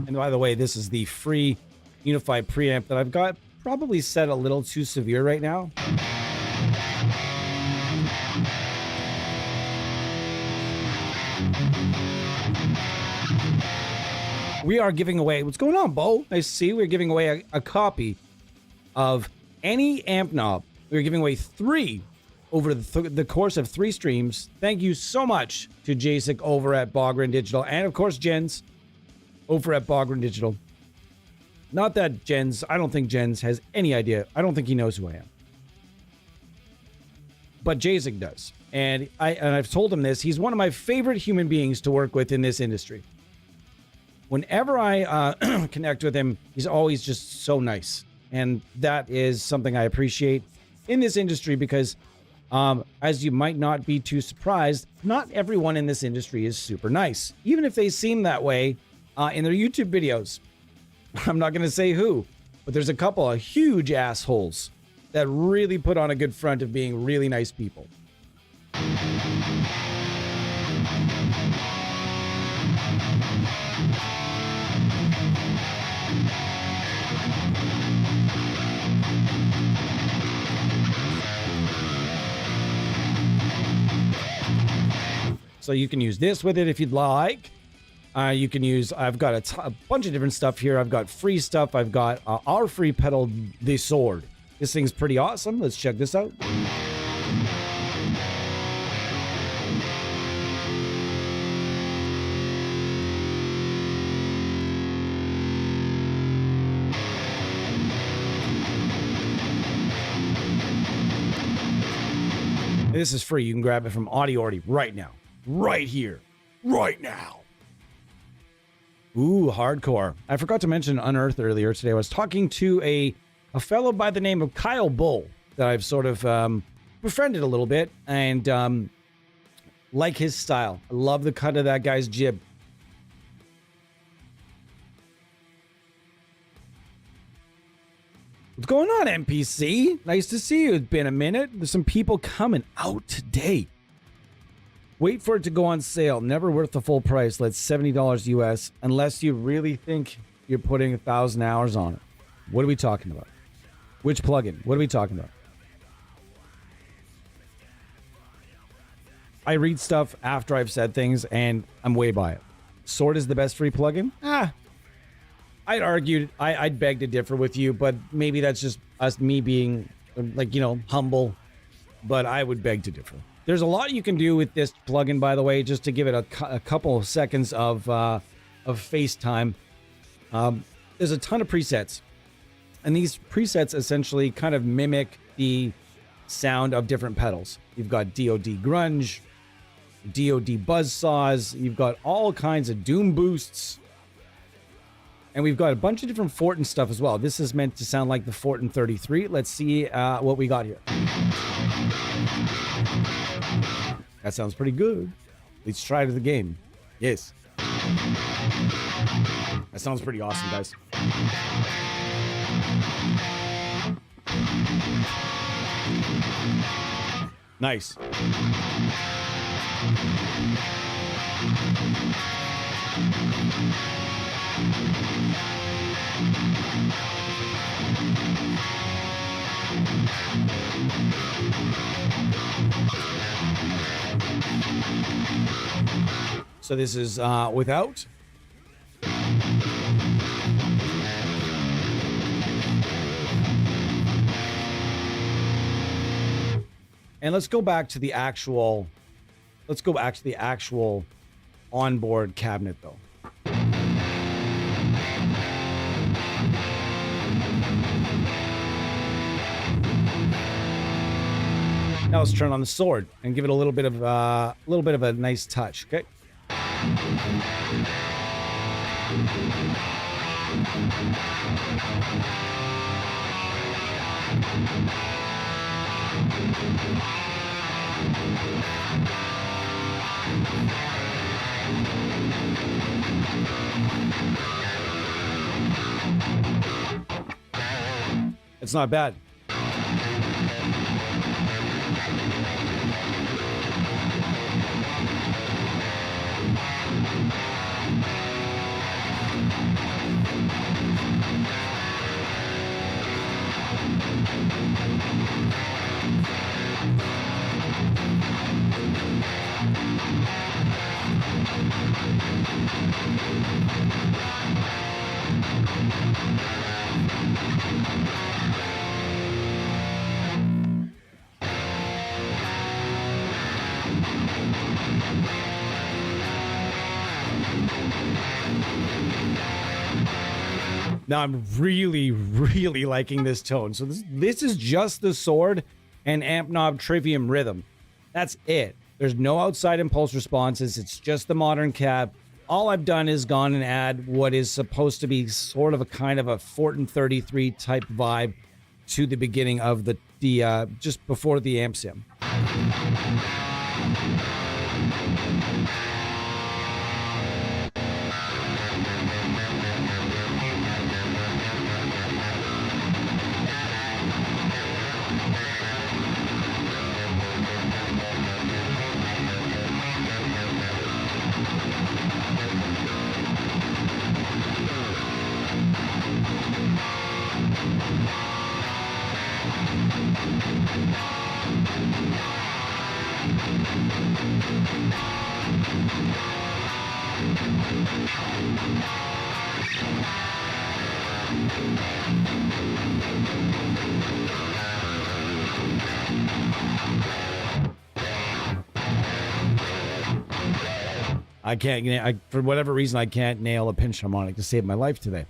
And by the way, this is the free unified preamp that I've got probably set a little too severe right now. We are giving away, what's going on, Bo? Nice to see you. We're giving away a copy of any Ampknob. We're giving away 3 over the course of 3 streams. Thank you so much to Jacek over at Bogren Digital, and of course Jens over at Bogren Digital. Not that Jens, I don't think Jens has any idea. I don't think he knows who I am. But Jacek does. And I've told him this. He's one of my favorite human beings to work with in this industry. Whenever I connect with him, he's always just so nice. And that is something I appreciate in this industry because, as you might not be too surprised, not everyone in this industry is super nice. Even if they seem that way in their YouTube videos. I'm not going to say who, but there's a couple of huge assholes that really put on a good front of being really nice people. So you can use this with it if you'd like. You can use, I've got a bunch of different stuff here. I've got free stuff. I've got our free pedal, the sword. This thing's pretty awesome. Let's check this out. This is free. You can grab it from Audiority right now. Right here. Right now. Ooh, hardcore. I forgot to mention Unearth earlier today. I was talking to a fellow by the name of Kyle Bull that I've sort of befriended a little bit and like his style. I love the cut of that guy's jib. What's going on, NPC? Nice to see you. It's been a minute. There's some people coming out today. Wait for it to go on sale. Never worth the full price. Let's $70 US unless you really think you're putting 1,000 hours on it. What are we talking about? Which plugin? What are we talking about? I read stuff after I've said things and I'm way by it. Sword is the best free plugin? I'd argue, I'd beg to differ with you, but maybe that's just me being like, humble, but I would beg to differ. There's a lot you can do with this plugin, by the way, just to give it a couple of seconds of FaceTime. There's a ton of presets, and these presets essentially kind of mimic the sound of different pedals. You've got DoD grunge, DoD buzzsaws, you've got all kinds of doom boosts, and we've got a bunch of different Fortin stuff as well. This is meant to sound like the Fortin 33. Let's see what we got here. That sounds pretty good. Let's try it at the game. Yes. That sounds pretty awesome, guys. Nice. So this is without. And let's go back to the actual onboard cabinet though. Now let's turn on the sword and give it a little bit of a nice touch, okay? It's not bad. Now I'm really, really liking this tone. So this is just the sword and Ampknob Trivium rhythm. That's it. There's no outside impulse responses. It's just the modern cap. All I've done is gone and add what is supposed to be sort of a kind of a Fortin 33 type vibe to the beginning of the just before the amp sim. I can't, for whatever reason, I can't nail a pinch harmonic to save my life today.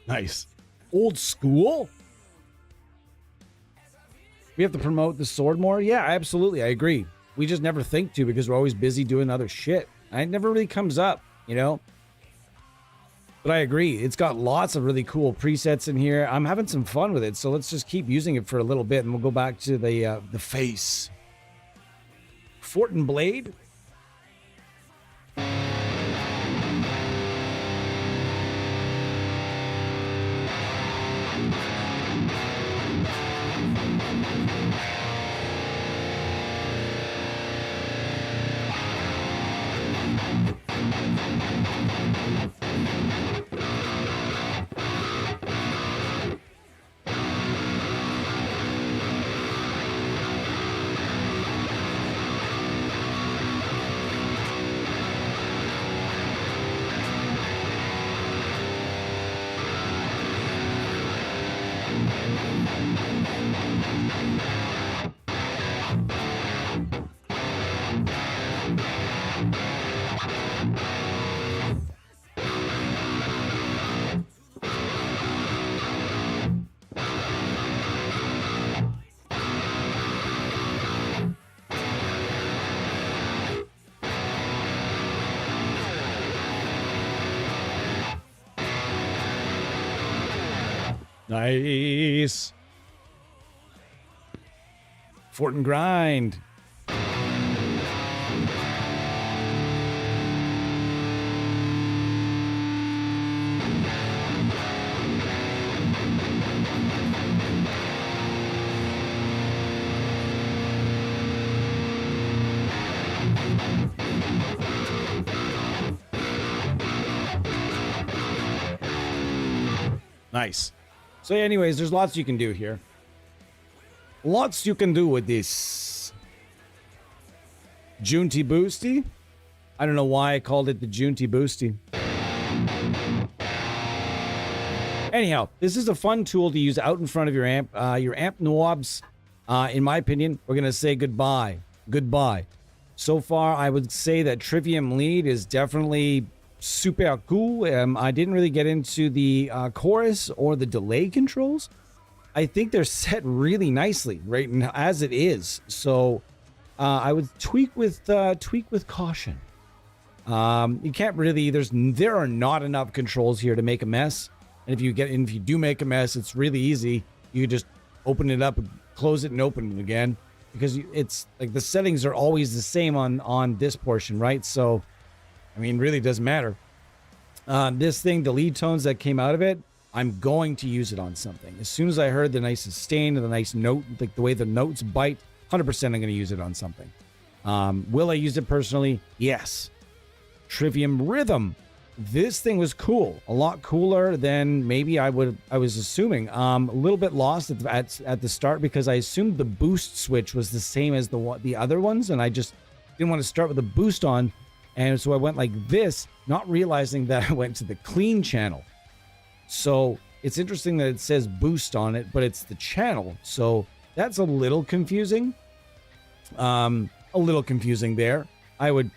Nice. Old school? We have to promote the sword more? Yeah, absolutely. I agree. We just never think to because we're always busy doing other shit. And it never really comes up, you know? But I agree. It's got lots of really cool presets in here. I'm having some fun with it, so let's just keep using it for a little bit and we'll go back to the face. Fortin Blade? Nice. Fortin grind. Nice. So anyways, there's lots you can do here. Lots you can do with this. Junty Boosty? I don't know why I called it the Junty Boosty. Anyhow, this is a fun tool to use out in front of your amp knobs. In my opinion, we're going to say goodbye. Goodbye. So far, I would say that Trivium Lead is definitely super cool. I didn't really get into the chorus or the delay controls. I think they're set really nicely right now as it is. So I would tweak with caution. You can't really. There are not enough controls here to make a mess. And if you do make a mess, it's really easy. You just open it up, close it, and open it again because it's like the settings are always the same on this portion, right? So. I mean, really doesn't matter. This thing, the lead tones that came out of it, I'm going to use it on something. As soon as I heard the nice sustain and the nice note, like the way the notes bite, 100% I'm going to use it on something. Will I use it personally? Yes. Trivium Rhythm. This thing was cool. A lot cooler than maybe I was assuming. A little bit lost at the start because I assumed the boost switch was the same as the other ones, and I just didn't want to start with the boost on. And so I went like this, not realizing that I went to the clean channel. So it's interesting that it says boost on it, but it's the channel. So that's a little confusing. A little confusing there. I would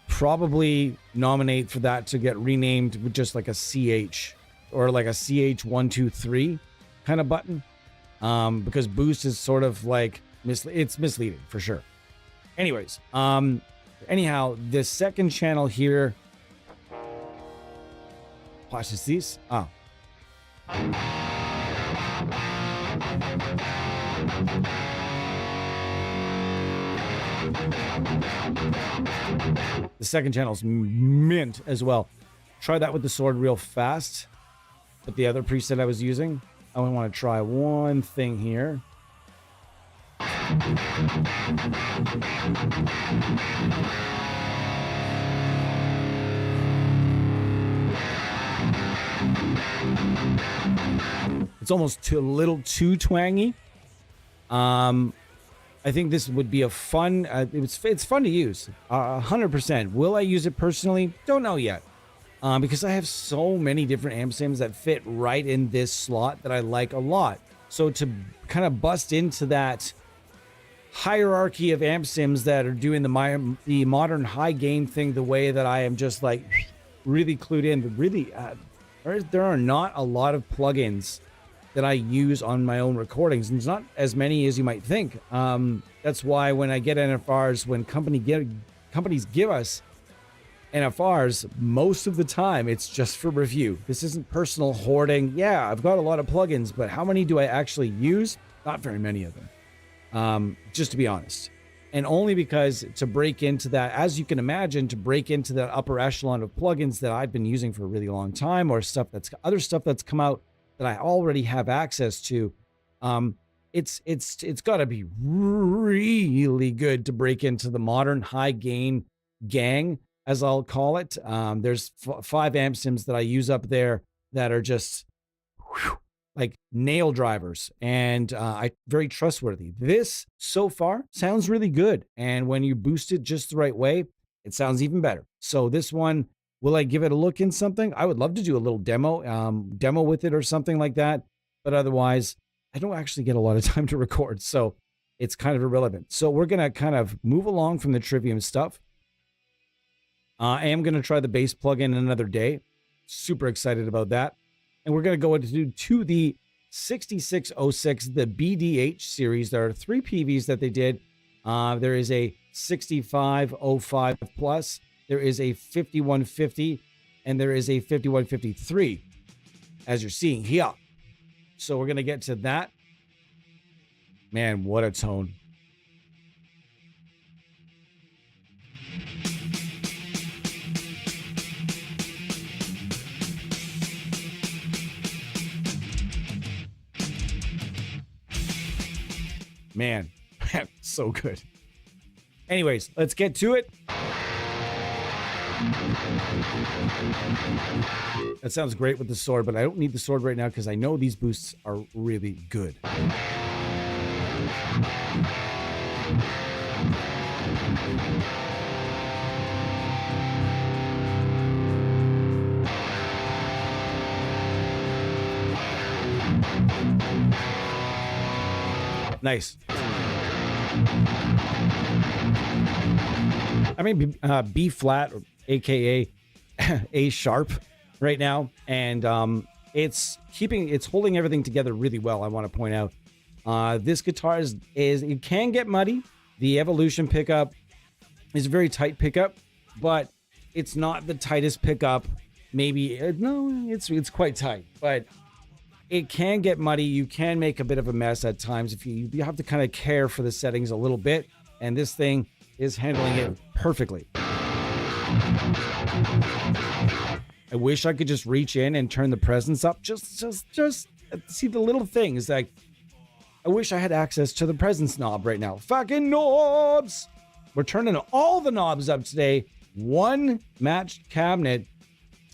probably nominate for that to get renamed with just like a CH or like a CH123 kind of button. Because boost is sort of like it's misleading for sure. Anyways, anyhow, the second channel here. Watch this. Oh. The second channel's mint as well. Try that with the sword real fast. But the other preset I was using, I want to try one thing here. It's almost a little too twangy. I think this would be a fun. It's fun to use. 100%. Will I use it personally? Don't know yet. Because I have so many different amp sims that fit right in this slot that I like a lot. So to kind of bust into that hierarchy of amp sims that are doing the modern high gain thing the way that I am just like really clued in. Really, there are not a lot of plugins that I use on my own recordings, and it's not as many as you might think. That's why when I get NFRs, when companies give us NFRs, most of the time it's just for review. This isn't personal hoarding. Yeah, I've got a lot of plugins, but how many do I actually use? Not very many of them, just to be honest. And only because to break into that, as you can imagine, to break into that upper echelon of plugins that I've been using for a really long time, or other stuff that's come out that I already have access to, it's got to be really good to break into the modern high gain gang, as I'll call it. There's 5 amp sims that I use up there that are just like nail drivers, and very trustworthy. This so far sounds really good, and when you boost it just the right way, it sounds even better. So this one, will I give it a look in something? I would love to do a little demo with it or something like that. But otherwise, I don't actually get a lot of time to record, so it's kind of irrelevant. So we're going to kind of move along from the Trivium stuff. I am going to try the bass plugin another day. Super excited about that. And we're going to go to the 6606, the BDH series. There are 3 PVs that they did. There is a 6505 plus. There is a 5150, and there is a 5153, as you're seeing here. So we're going to get to that. Man, what a tone. Man, so good. Anyways, let's get to it. That sounds great with the sword, but I don't need the sword right now because I know these boosts are really good. Nice. I mean, B flat, or AKA A sharp right now. And it's holding everything together really well, I want to point out. This guitar it can get muddy. The Evolution pickup is a very tight pickup, but it's not the tightest pickup. Maybe, no, it's quite tight, but it can get muddy. You can make a bit of a mess at times if you have to kind of care for the settings a little bit, and this thing is handling it perfectly. I I wish I could just reach in and turn the presence up. Just see the little things. Like, I wish I had access to the presence knob right now. Fucking knobs! We're turning all the knobs up today. One matched cabinet.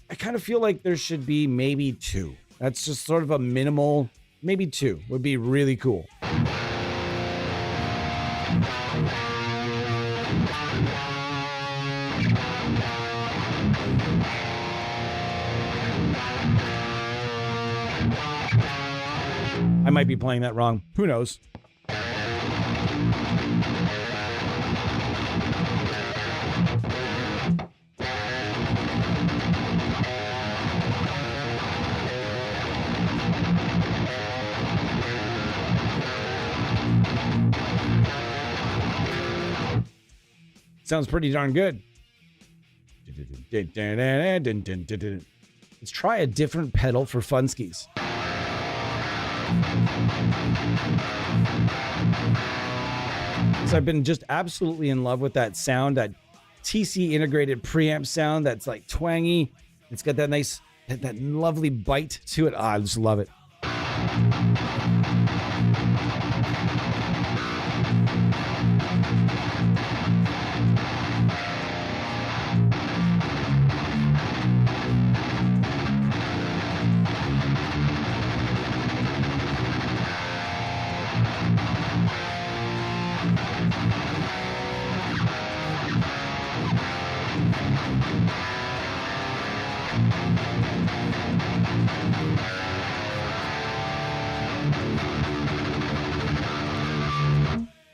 I kind of feel like there should be maybe two. That's just sort of a minimal, maybe two would be really cool. I might be playing that wrong. Who knows? Sounds pretty darn good. Let's try a different pedal for funskies. So I've been just absolutely in love with that sound, that TC integrated preamp sound that's like twangy. It's got that nice, that lovely bite to it. I just love it.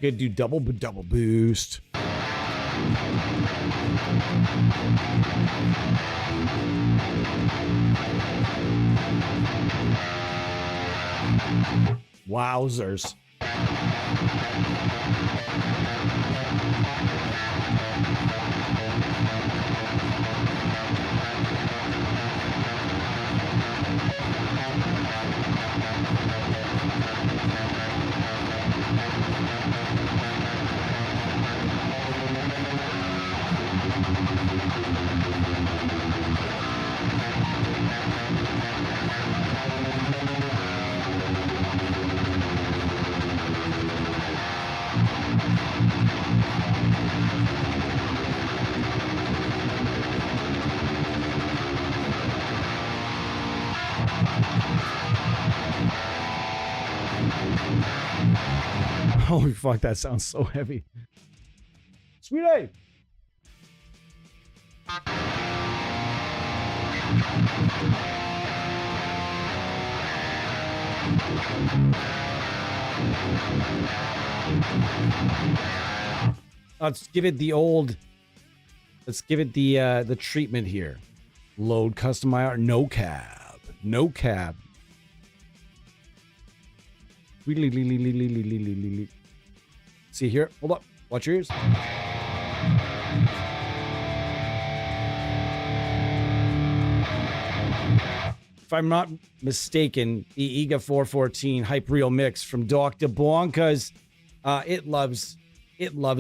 Could do double boost. Wowzers. Holy fuck, that sounds so heavy. Sweet A. Let's give it the old, let's give it the treatment here. Load custom IR, no cab. See here, hold up, watch your ears. If I'm not mistaken, the EGA 414 Hyper-Real Mix from Dr. Blanca's, it loves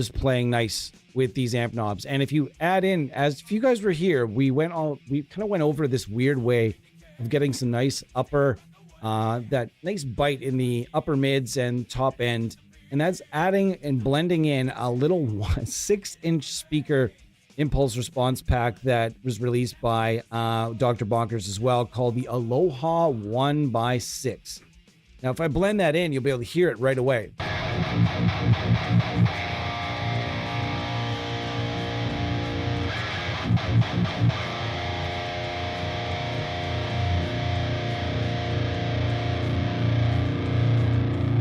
playing nice with these amp knobs. And if you add in, as if you guys were here, we kind of went over this weird way of getting some nice upper, that nice bite in the upper mids and top end. And that's adding and blending in a little 6-inch speaker impulse response pack that was released by Dr. Bonkers as well, called the Aloha 1x6. Now, if I blend that in, you'll be able to hear it right away.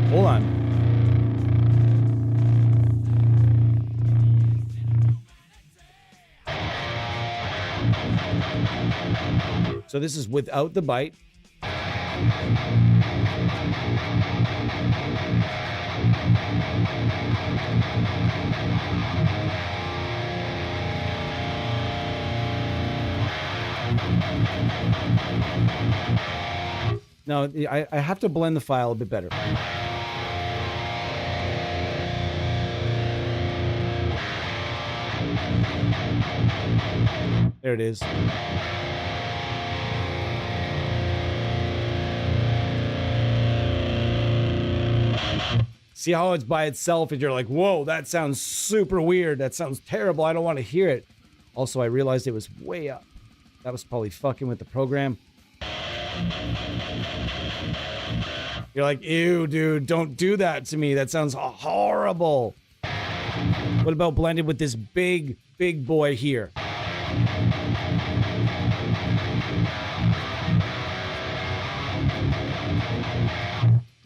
Hold on. So this is without the bite. Now, I have to blend the file a bit better. There it is. See how it's by itself and you're like, whoa, that sounds super weird. That sounds terrible. I don't want to hear it. Also, I realized it was way up. That was probably fucking with the program. You're like, ew, dude, don't do that to me. That sounds horrible. What about blended with this big boy here?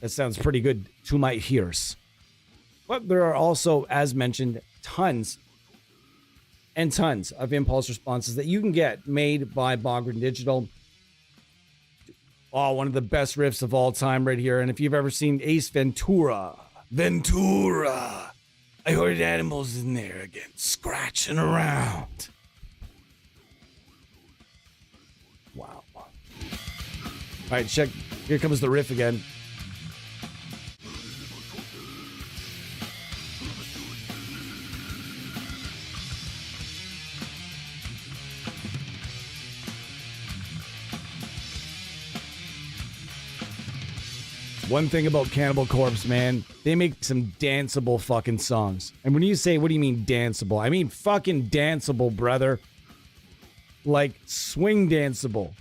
That sounds pretty good to my ears. But there are also, as mentioned, tons and tons of impulse responses that you can get made by Bogren Digital. Oh, one of the best riffs of all time right here. And if you've ever seen Ace Ventura, I heard animals in there again, scratching around. Wow. All right, check. Here comes the riff again. One thing about Cannibal Corpse, man, they make some danceable fucking songs. And when you say, what do you mean danceable? I mean fucking danceable, brother. Like swing danceable.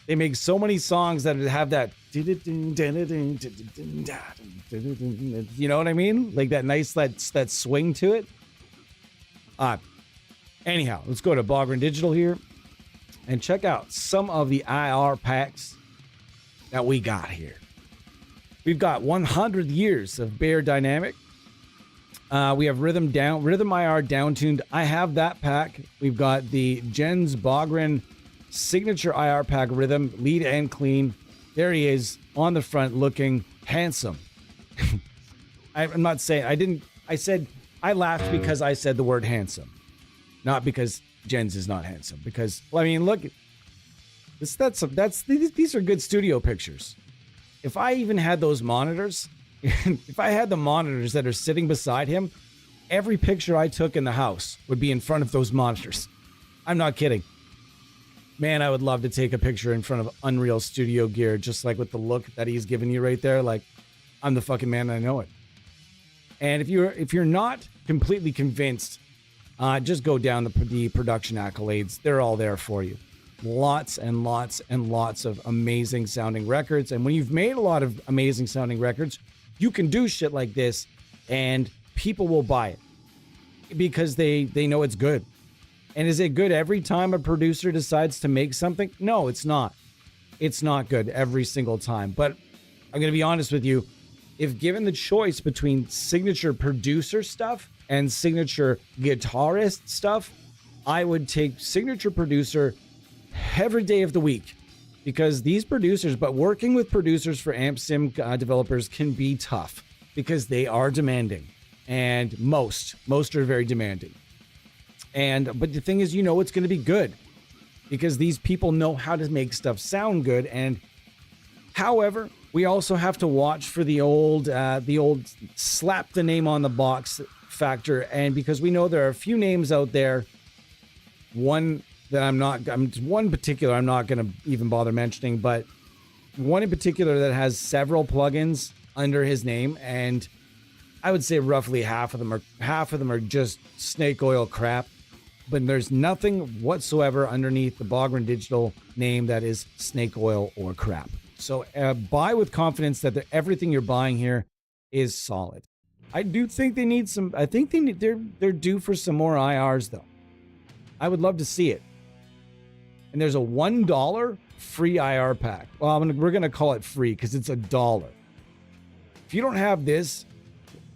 They make so many songs that have that, you know what I mean? Like that nice, that swing to it. Anyhow, let's go to Bogren Digital here and check out some of the IR packs that we got here. We've got 100 years of Bear Dynamic. We have Rhythm IR down-tuned. I have that pack. We've got the Jens Bogren Signature IR pack Rhythm, lead and clean. There he is on the front looking handsome. I'm not saying, I laughed because I said the word handsome. Not because Jens is not handsome. Because, well, I mean, look, these are good studio pictures. If I even had those monitors, if I had the monitors that are sitting beside him, every picture I took in the house would be in front of those monitors. I'm not kidding. Man, I would love to take a picture in front of Unreal Studio Gear, just like with the look that he's giving you right there. Like, I'm the fucking man, and I know it. And if you're not completely convinced, just go down the production accolades. They're all there for you. Lots and lots and lots of amazing sounding records. And when you've made a lot of amazing sounding records, you can do shit like this and people will buy it because they know it's good. And is it good every time a producer decides to make something? No, it's not. It's not good every single time. But I'm going to be honest with you. If given the choice between signature producer stuff and signature guitarist stuff, I would take signature producer every day of the week, because these producers, but working with producers for amp sim developers can be tough because they are demanding, and most are very demanding. But the thing is, you know, it's going to be good because these people know how to make stuff sound good. And however, we also have to watch for the old slap the name on the box factor. And because we know there are a few names out there, one particular I'm not going to even bother mentioning, but one in particular that has several plugins under his name, and I would say roughly half of them are just snake oil crap. But there's nothing whatsoever underneath the Bogren Digital name that is snake oil or crap. So buy with confidence that everything you're buying here is solid. I do think they need some. I think they're due for some more IRs though. I would love to see it. And there's a $1 free IR pack. Well, we're going to call it free because it's $1. If you don't have this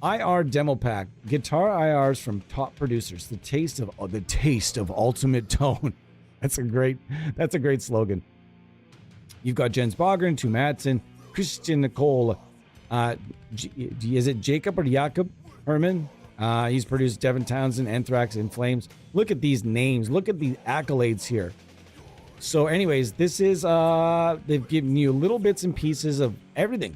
IR demo pack, guitar IRs from top producers, the taste of ultimate tone. That's a great slogan. You've got Jens Bogren, Tu Madsen, Christian Nicole. Is it Jacob or Jakob Herman? He's produced Devin Townsend, Anthrax, In Flames. Look at these names. Look at the accolades here. So anyways, this is, they've given you little bits and pieces of everything.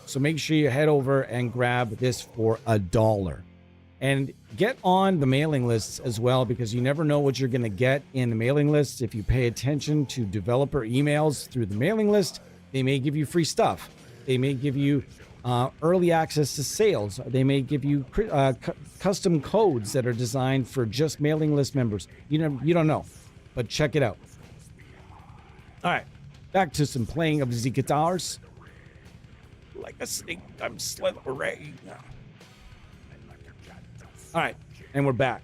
So make sure you head over and grab this for $1. And get on the mailing lists as well, because you never know what you're going to get in the mailing lists. If you pay attention to developer emails through the mailing list, they may give you free stuff. They may give you early access to sales. They may give you custom codes that are designed for just mailing list members. You don't know, but check it out. All right, back to some playing of the guitars. Like a snake, I'm slithering. All right, and we're back.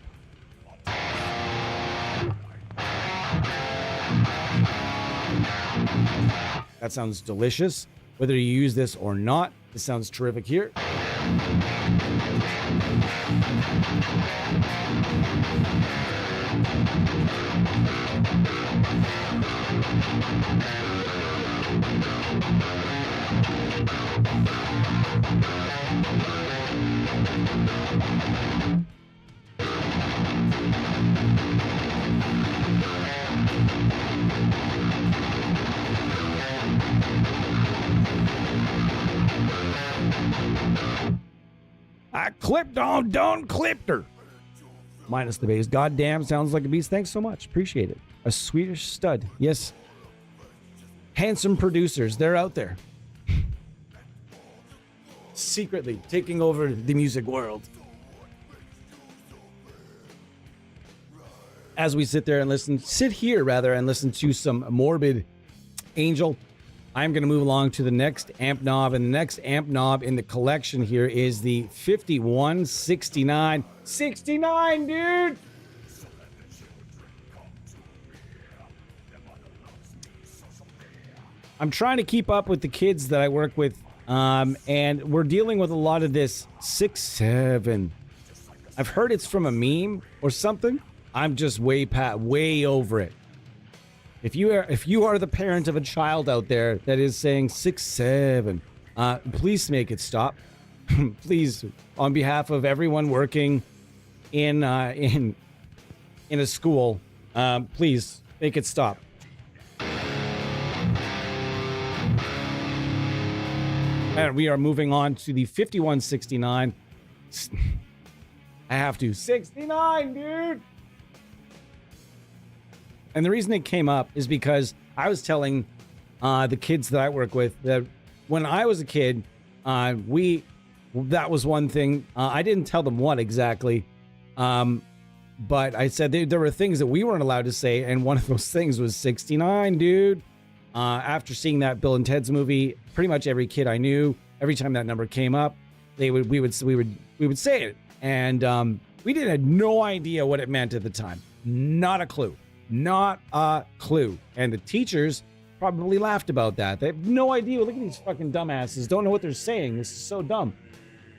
That sounds delicious. Whether you use this or not, it sounds terrific here. I clipped on done clipped her. Minus the bass. Goddamn, sounds like a beast. Thanks so much. Appreciate it. A Swedish stud. Yes. Handsome producers. They're out there. Secretly taking over the music world. As we sit here and listen to some Morbid Angel. I'm going to move along to the next Ampknob, and the next Ampknob in the collection here is the 5169. 69, dude! I'm trying to keep up with the kids that I work with, and we're dealing with a lot of this 6-7. I've heard it's from a meme or something. I'm just way over it. If you are the parent of a child out there that is saying 6-7, please make it stop. Please, on behalf of everyone working in a school, please make it stop. And we are moving on to the 5169. I have to 69, dude. And the reason it came up is because I was telling the kids that I work with that when I was a kid, that was one thing. I didn't tell them what exactly, but I said there were things that we weren't allowed to say, and one of those things was 69, dude. After seeing that Bill and Ted's movie, pretty much every kid I knew, every time that number came up, we would say it, and we had no idea what it meant at the time. Not a clue. Not a clue. And the teachers probably laughed about that. They have no idea. Look at these fucking dumbasses. Don't know what they're saying. This is so dumb.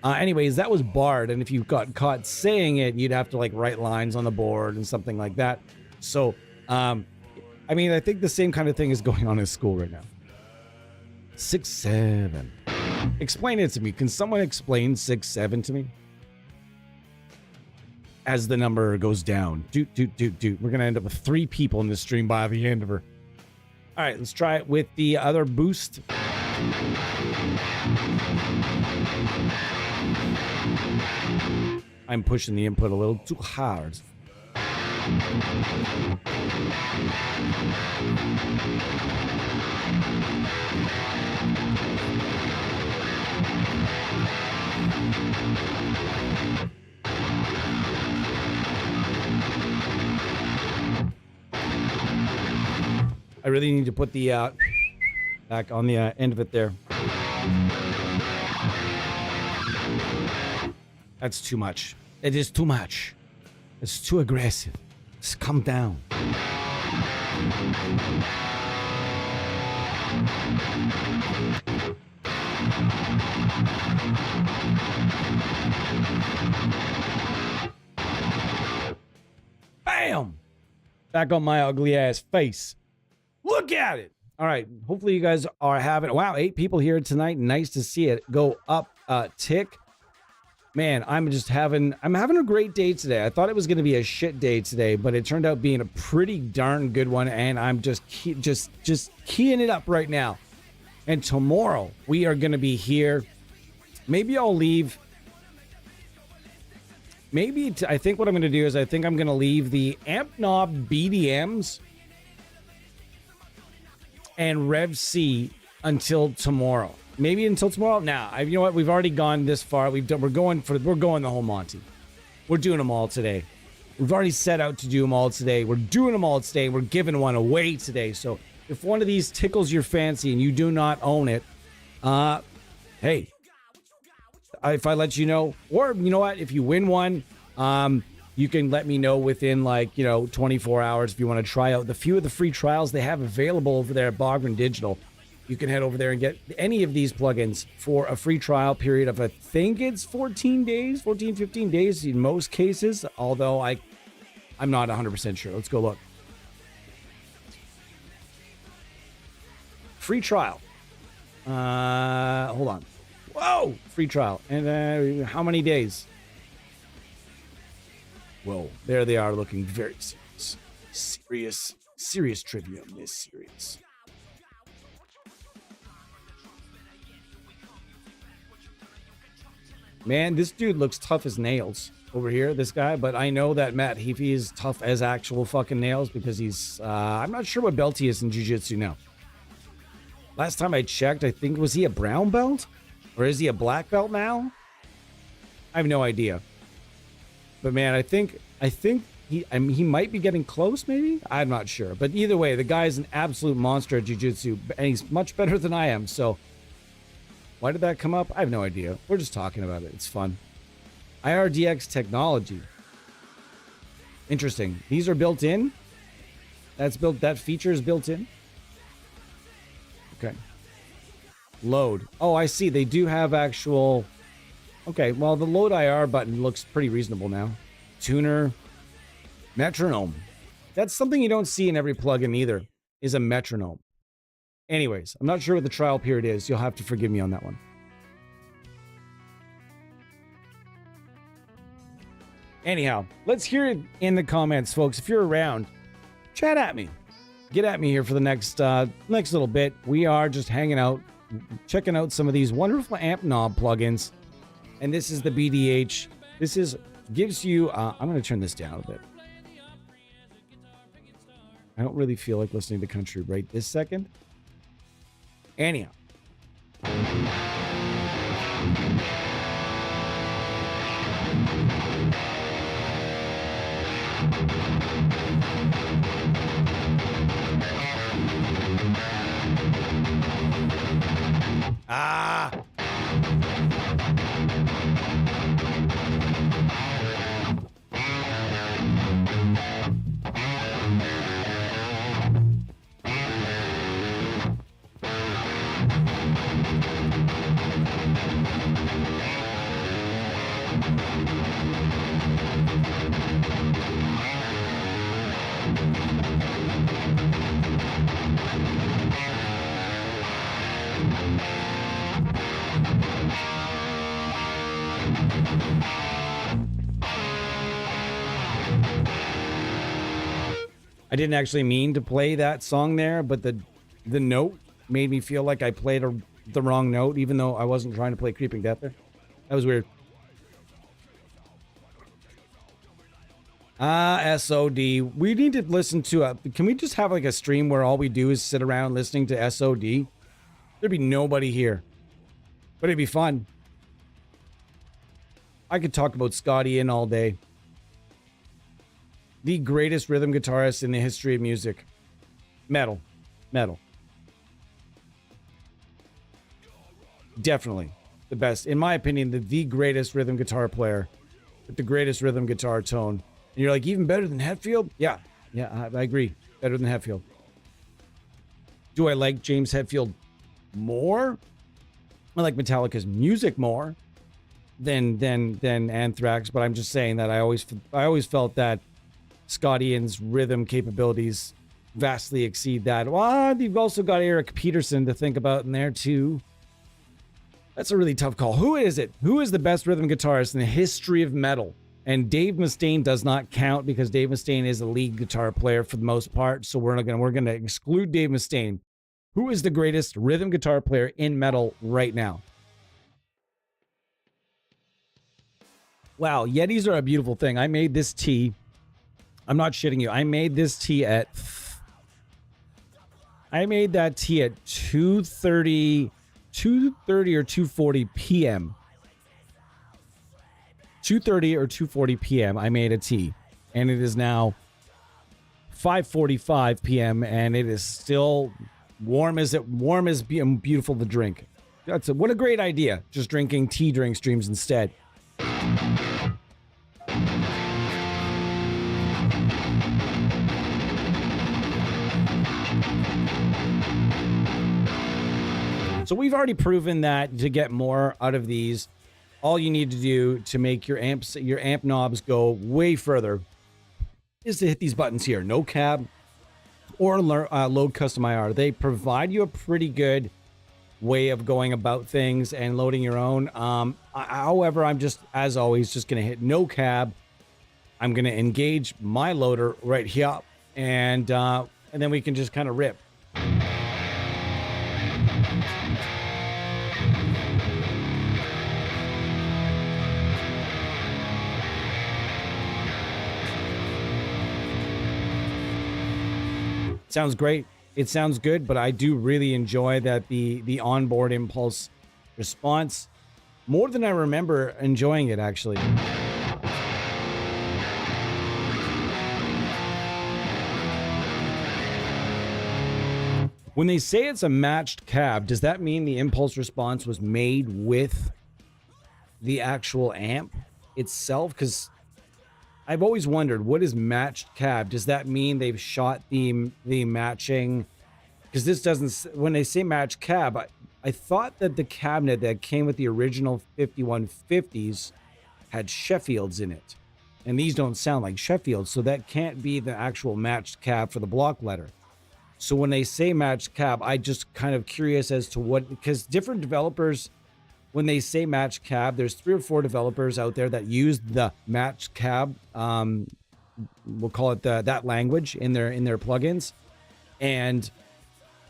Anyways, that was barred. And if you got caught saying it, you'd have to like write lines on the board and something like that. So, I think the same kind of thing is going on in school right now. 6-7. Explain it to me. Can someone explain 6-7 to me? As the number goes down. Doot. We're going to end up with 3 people in this stream by the end of her. All right, let's try it with the other boost. I'm pushing the input a little too hard. I really need to put the back on the end of it there. That's too much. It is too much. It's too aggressive. Just calm down. Bam! Back on my ugly ass face. Look at it. All right. Hopefully you guys are having, wow, 8 people here tonight. Nice to see it go up a tick. Man, I'm having a great day today. I thought it was going to be a shit day today, but it turned out being a pretty darn good one. And I'm just keying it up right now. And tomorrow we are going to be here. Maybe I'll leave. I think what I'm going to do is I think I'm going to leave the Ampknob BDMs and Rev C until tomorrow. Maybe until tomorrow. Nah, you know what? We've already gone this far. We're going the whole Monty. We're doing them all today. We've already set out to do them all today. We're doing them all today. We're giving one away today. So if one of these tickles your fancy and you do not own it, hey, if I let you know, or you know what, if you win one, you can let me know within 24 hours if you want to try out the few of the free trials they have available over there at Bogren Digital. You can head over there and get any of these plugins for a free trial period of, I think it's 15 days in most cases, although I'm not 100% sure. Let's go look. Free trial. Hold on. Whoa! Free trial. And how many days? Whoa. There they are, looking very serious. Serious trivia in this series. Man, this dude looks tough as nails over here, this guy. But I know that Matt Heafy is tough as actual fucking nails because he's... I'm not sure what belt he is in Jiu-Jitsu now. Last time I checked, I think... Was he a brown belt? Or is he a black belt now? I have no idea. But man, I think he might be getting close, maybe? I'm not sure. But either way, the guy's an absolute monster at Jiu-Jitsu. And he's much better than I am, so... Why did that come up? I have no idea. We're just talking about it. It's fun. IRDX technology. Interesting. These are built in? That feature is built in? Okay. Load. Oh, I see. They do have actual... Okay, well, the load IR button looks pretty reasonable now. Tuner. Metronome. That's something you don't see in every plugin either, is a metronome. Anyways, I'm not sure what the trial period is. You'll have to forgive me on that one. Anyhow, let's hear it in the comments, folks. If you're around, chat at me. Get at me here for the next little bit. We are just hanging out, checking out some of these wonderful Ampknob plugins. And this is the BDH. Gives you... I'm going to turn this down a bit. I don't really feel like listening to country right this second. Anyhow. I didn't actually mean to play that song there, but the note made me feel like I played the wrong note, even though I wasn't trying to play Creeping Death there. That was weird. SOD. We need to listen to can we just have like a stream where all we do is sit around listening to SOD? There'd be nobody here. But it'd be fun. I could talk about Scotty in all day. The greatest rhythm guitarist in the history of music. Metal. Definitely the best. In my opinion, the greatest rhythm guitar player with the greatest rhythm guitar tone. And you're like, even better than Hetfield? Yeah, I agree. Better than Hetfield. Do I like James Hetfield more? I like Metallica's music more than Anthrax, but I'm just saying that I always felt that Scott Ian's rhythm capabilities vastly exceed that. Well, you've also got Eric Peterson to think about in there too. That's a really tough call. Who is it? Who is the best rhythm guitarist in the history of metal? And Dave Mustaine does not count because Dave Mustaine is a lead guitar player for the most part. So we're gonna exclude Dave Mustaine. Who is the greatest rhythm guitar player in metal right now? Wow, Yetis are a beautiful thing. I made this tea. I'm not shitting you. I made this tea at 2:30 2:30 or 2:40 p.m. 2:30 or 2:40 p.m. I made a tea, and it is now 5:45 p.m. and it is still warm as beautiful to drink. What a great idea! Just drinking tea during streams instead. So we've already proven that to get more out of these, all you need to do to make your amp knobs go way further is to hit these buttons here, no cab or load custom IR. They provide you a pretty good way of going about things and loading your own. However, I'm just, as always, just going to hit no cab. I'm going to engage my loader right here, and then we can just kind of rip. Sounds great. It sounds good, but I do really enjoy that the onboard impulse response more than I remember enjoying it, actually. When they say it's a matched cab, does that mean the impulse response was made with the actual amp itself? Because I've always wondered, what is matched cab? Does that mean they've shot the matching? Because this doesn't, when they say matched cab, I thought that the cabinet that came with the original 5150s had Sheffields in it. And these don't sound like Sheffields, so that can't be the actual matched cab for the block letter. So when they say matched cab, I just kind of curious as to what, because different developers, when they say matched cab, there's 3 or 4 developers out there that use the matched cab, we'll call it that language in their plugins, and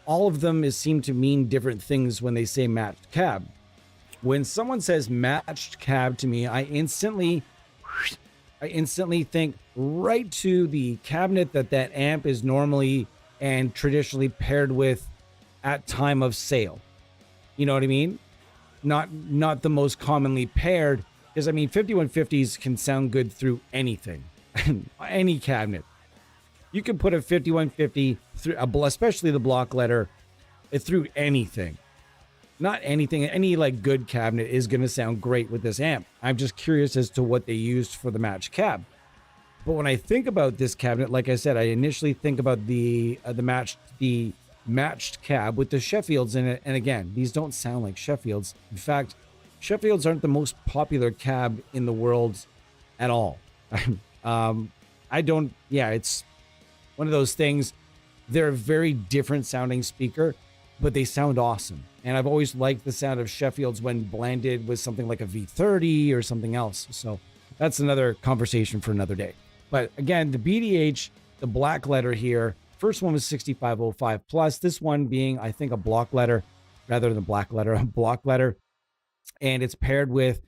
all of them seem to mean different things when they say matched cab. When someone says matched cab to me, I instantly think right to the cabinet that amp is normally and traditionally paired with at time of sale. You know what I mean? Not the most commonly paired, because I mean 5150s can sound good through anything. Any cabinet. You can put a 5150 through, especially the block letter, through anything. Not anything, any like good cabinet is going to sound great with this amp. I'm just curious as to what they used for the matched cab. But when I think about this cabinet, like I said, I initially think about the matched cab with the Sheffields in it. And again, these don't sound like Sheffields. In fact, Sheffields aren't the most popular cab in the world at all. It's one of those things. They're a very different sounding speaker, but they sound awesome. And I've always liked the sound of Sheffields when blended with something like a V30 or something else. So that's another conversation for another day. But again, the BDH, the black letter here, first one was 6505 plus. This one being, I think, a block letter rather than black letter, a block letter. And it's paired with,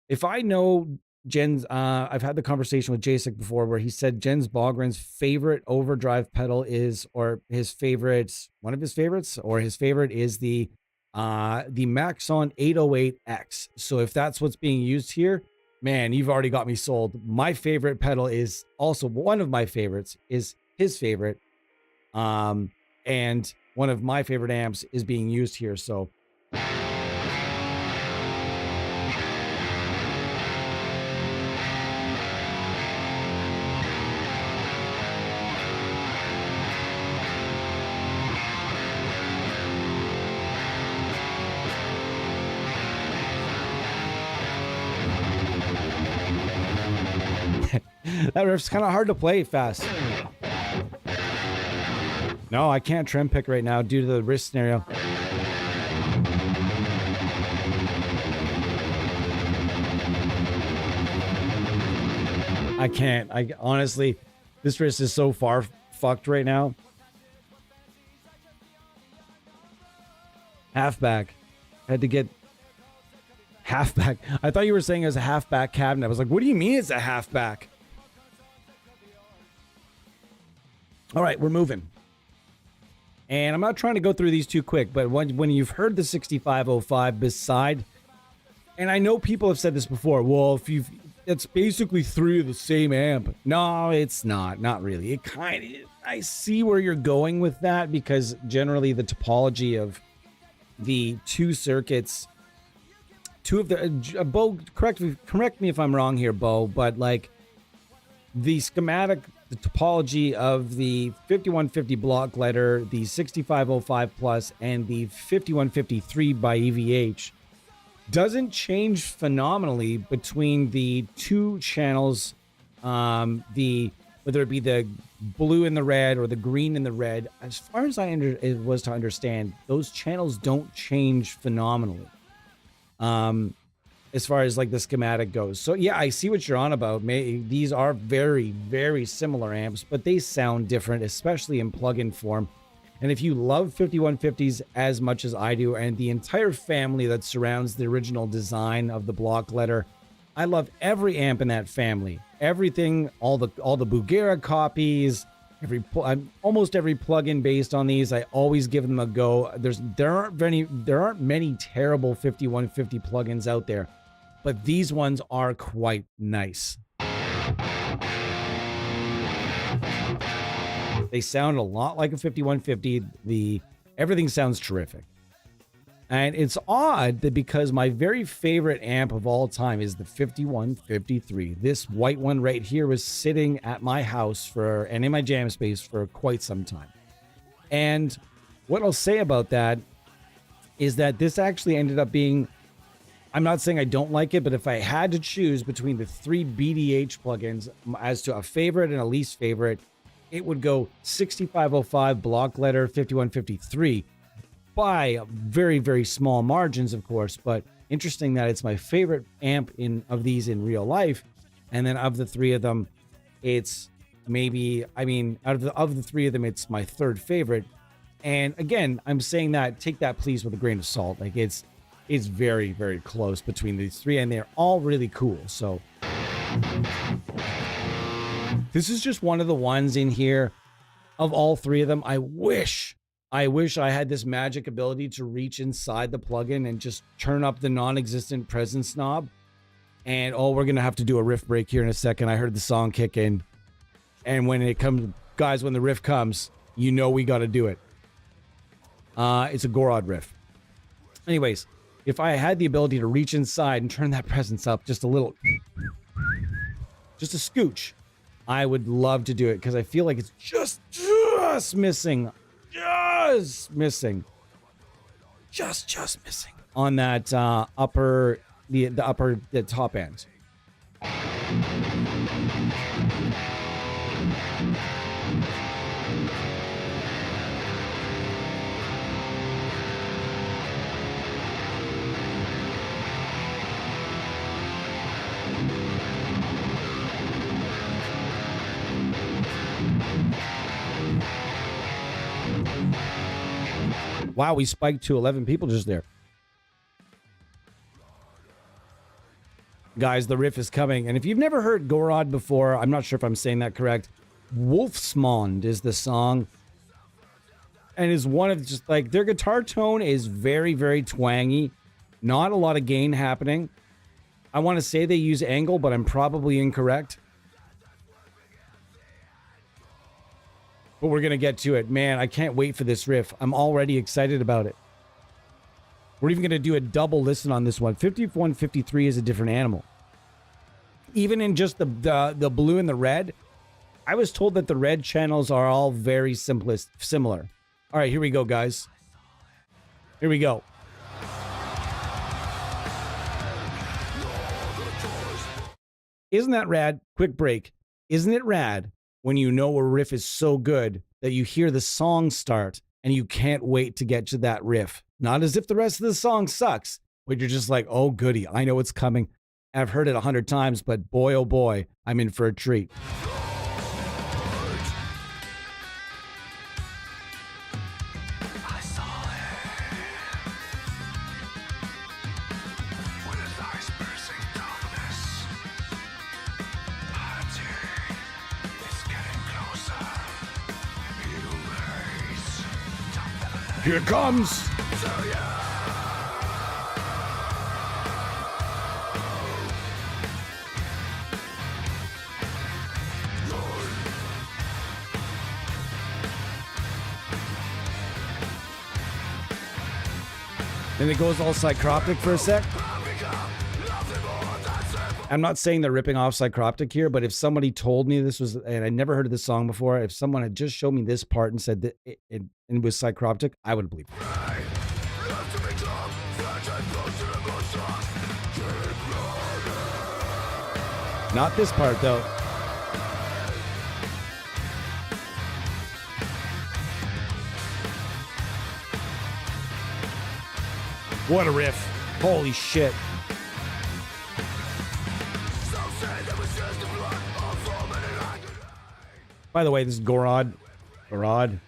if I know Jen's, I've had the conversation with Jacek before where he said Jen's Bogren's favorite overdrive pedal is, or his favorites, one of his favorites, or his favorite is the Maxon 808X. So if that's what's being used here, man, you've already got me sold. My favorite pedal is also, one of my favorites is his favorite. And one of my favorite amps is being used here. So that riff's kind of hard to play fast. No, I can't trem pick right now due to the wrist scenario. I can't. Honestly, this wrist is so far fucked right now. Halfback. Had to get halfback. I thought you were saying it was a halfback cabinet. I was like, what do you mean it's a halfback? All right, we're moving. And I'm not trying to go through these too quick, but when you've heard the 6505 beside, and I know people have said this before, well, it's basically 3 of the same amp. No, it's not really. It kind of, I see where you're going with that, because generally the topology of the 2 circuits, 2 of the, Bo, correct me if I'm wrong here, Bo, but like the schematic, the topology of the 5150 block letter, the 6505 plus, and the 5153 by EVH doesn't change phenomenally between the 2 channels, whether it be the blue and the red or the green and the red. As far as it was to understand, those channels don't change phenomenally. As far as like the schematic goes. So yeah, I see what you're on about. These are very, very similar amps, but they sound different, especially in plug-in form. And if you love 5150s as much as I do, and the entire family that surrounds the original design of the block letter, I love every amp in that family. Everything, all the Bugera copies, almost every plugin based on these, I always give them a go. There aren't many terrible 5150 plugins out there, but these ones are quite nice. They sound a lot like a 5150. Everything sounds terrific. And it's odd that because my very favorite amp of all time is the 5153. This white one right here was sitting at my house and in my jam space for quite some time. And what I'll say about that is that this actually ended up being, I'm not saying I don't like it, but if I had to choose between the 3 BDH plugins as to a favorite and a least favorite, it would go 6505 block letter 5153 by very, very small margins, of course. But interesting that it's my favorite amp of these in real life. And then of the 3 of them, it's maybe, out of the 3 of them, it's my 3rd favorite. And again, I'm saying that, take that please with a grain of salt. Like it's very, very close between these 3, and they're all really cool. So this is just one of the ones in here of all 3 of them. I wish I had this magic ability to reach inside the plugin and just turn up the non-existent presence knob. And we're going to have to do a riff break here in a second. I heard the song kick in. And when it comes, guys, when the riff comes, you know we got to do it. It's a Gorod riff. Anyways, if I had the ability to reach inside and turn that presence up just a little, just a scooch, I would love to do it, because I feel like it's just missing. Just missing on that the top end. Wow, we spiked to 11 people just there. Guys, the riff is coming. And if you've never heard Gorod before, I'm not sure if I'm saying that correct. Wolfsmond is the song. And is one of just like, their guitar tone is very, very twangy. Not a lot of gain happening. I want to say they use angle, but I'm probably incorrect. But we're going to get to it. Man, I can't wait for this riff. I'm already excited about it. We're even going to do a double listen on this one. 5153 is a different animal. Even in just the blue and the red, I was told that the red channels are all very similar. All right, here we go, guys. Here we go. Isn't that rad? Quick break. Isn't it rad when you know a riff is so good that you hear the song start and you can't wait to get to that riff? Not as if the rest of the song sucks, but you're just like, oh, goody, I know it's coming. I've heard it 100 times, but boy, oh boy, I'm in for a treat. Here it comes. Then it goes all psychroptic for a sec. I'm not saying they're ripping off psychroptic here, but if somebody told me this was, and I never heard of this song before, if someone had just showed me this part and said that it was psychroptic, I would believe it. Not this part, though. What a riff. Holy shit. By the way, this is Gorod. Gorod.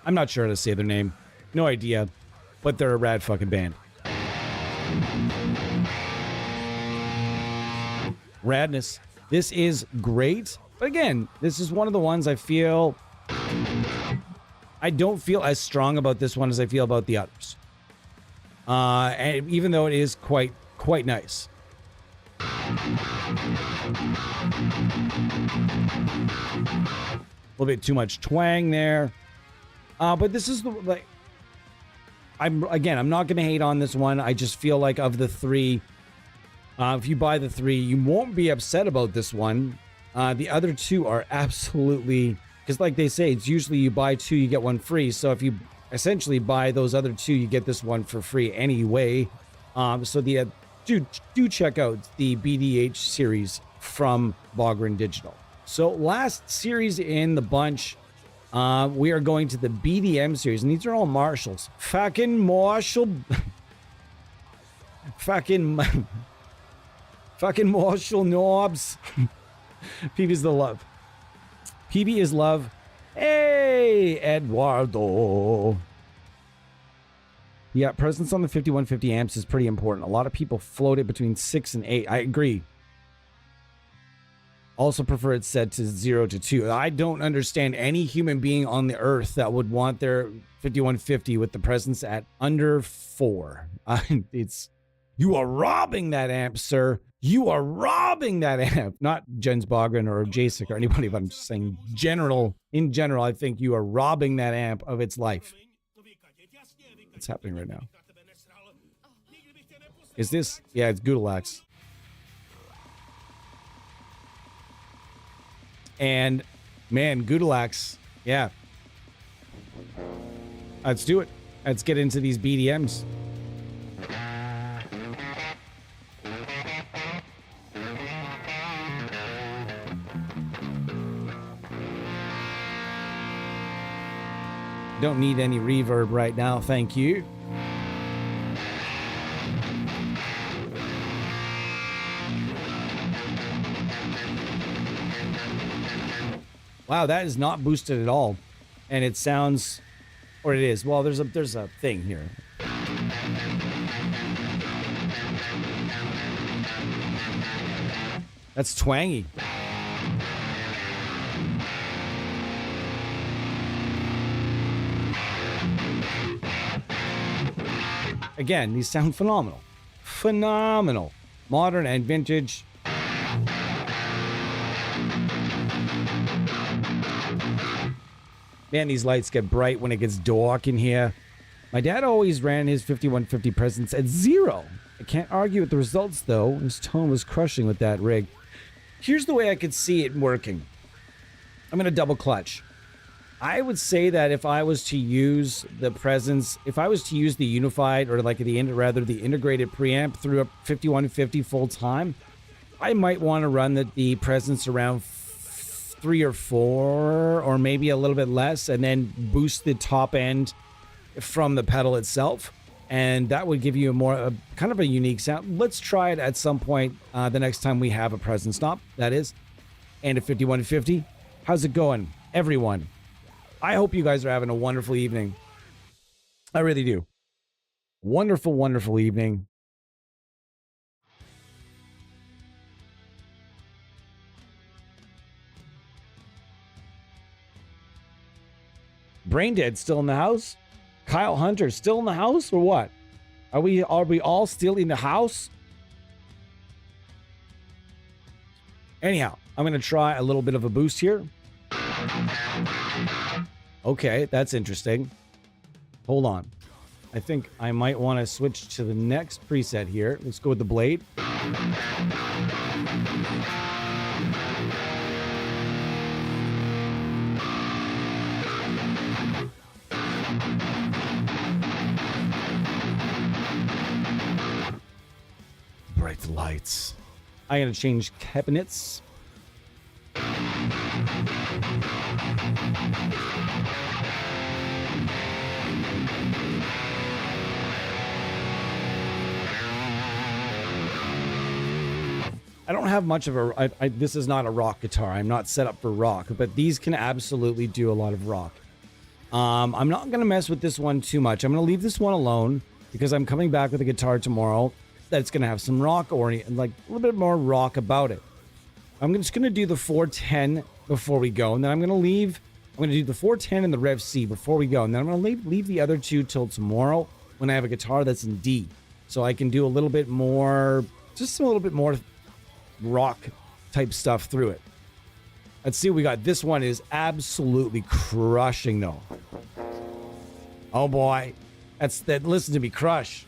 I'm not sure how to say their name. No idea. But they're a rad fucking band. Radness. This is great. But again, this is one of the ones I feel... I don't feel as strong about this one as I feel about the others. And even though it is quite nice. A little bit too much twang there. But this is the, like, I'm not going to hate on this one. I just feel like of the three, if you buy the three, you won't be upset about this one. The other two are absolutely, because like they say, it's usually you buy two, you get one free. So if you essentially buy those other two, you get this one for free anyway. So the do check out the BDH series from Bogren Digital. So last series in the bunch, we are going to the BDM series, and these are all Marshalls. Fucking Marshall. fucking Marshall knobs. PB is the love. PB is love. Hey, Eduardo. Yeah, presence on the 5150 amps is pretty important. A lot of people float it between 6 and 8. I agree. Also prefer it set to 0 to 2. I don't understand any human being on the earth that would want their 5150 with the presence at under 4. You are robbing that amp, sir. You are robbing that amp. Not Jens Bogren or Jacek or anybody, but I'm just saying in general, I think you are robbing that amp of its life. What's happening right now? Is this? Yeah, it's Gudalax. And man, Gudalax, yeah. Let's do it. Let's get into these BDMs. Don't need any reverb right now, thank you. Wow, that is not boosted at all. And it sounds, or it is. Well, there's a thing here. That's twangy. Again, these sound phenomenal. Phenomenal. Modern and vintage. Man, these lights get bright when it gets dark in here. My dad always ran his 5150 presence at 0. I can't argue with the results, though. His tone was crushing with that rig. Here's the way I could see it working. I'm going to double clutch. I would say that if I was to use the presence, if I was to use the unified or like the integrated preamp through a 5150 full time, I might want to run the presence around 3 or 4 or maybe a little bit less, and then boost the top end from the pedal itself, and that would give you a kind of a unique sound. Let's try it at some point the next time we have a presence knob, that is, and a 5150. How's it going, everyone? I hope you guys are having a wonderful evening. I really do. Wonderful, wonderful evening. Brain Dead still in the house? Kyle Hunter still in the house or what? Are we all still in the house? Anyhow, I'm going to try a little bit of a boost here. Okay, that's interesting. Hold on. I think I might want to switch to the next preset here. Let's go with the blade. Bright lights. I'm going to change cabinets. I don't have much of a... this is not a rock guitar. I'm not set up for rock, but these can absolutely do a lot of rock. I'm not going to mess with this one too much. I'm going to leave this one alone because I'm coming back with a guitar tomorrow that's going to have some rock or like a little bit more rock about it. I'm just going to do the 410 before we go, and then I'm going to do the 410 and the Rev C before we go, and then I'm going to leave the other two till tomorrow when I have a guitar that's in D, so I can do a little bit more, just a little bit more rock type stuff through it. Let's see what we got. This one is absolutely crushing though. Oh boy. Listen to me crush.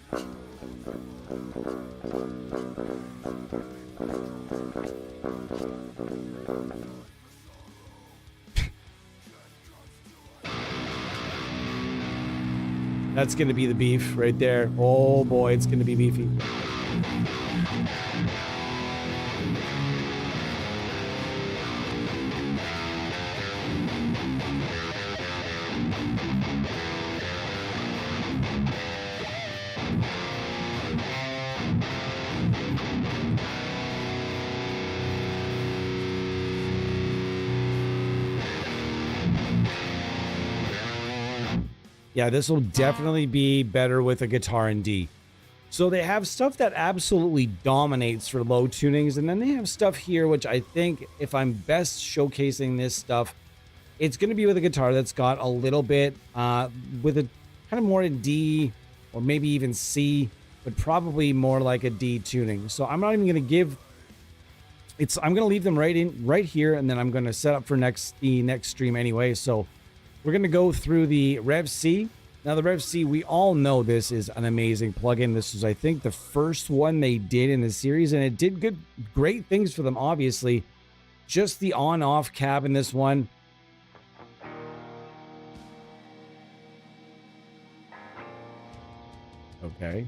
That's gonna be the beef right there. Oh boy, it's gonna be beefy. Yeah, this will definitely be better with a guitar in D. So they have stuff that absolutely dominates for low tunings, and then they have stuff here, which I think if I'm best showcasing this stuff, it's going to be with a guitar that's got a little bit with a kind of more in D or maybe even C, but probably more like a D tuning. So I'm not even going to give... I'm going to leave them right here, and then I'm going to set up for the next stream anyway. So we're going to go through the Rev C. Now, the Rev C, we all know this is an amazing plugin. This was, I think, the first one they did in the series, and it did great things for them, obviously. Just the on-off cab in this one. Okay.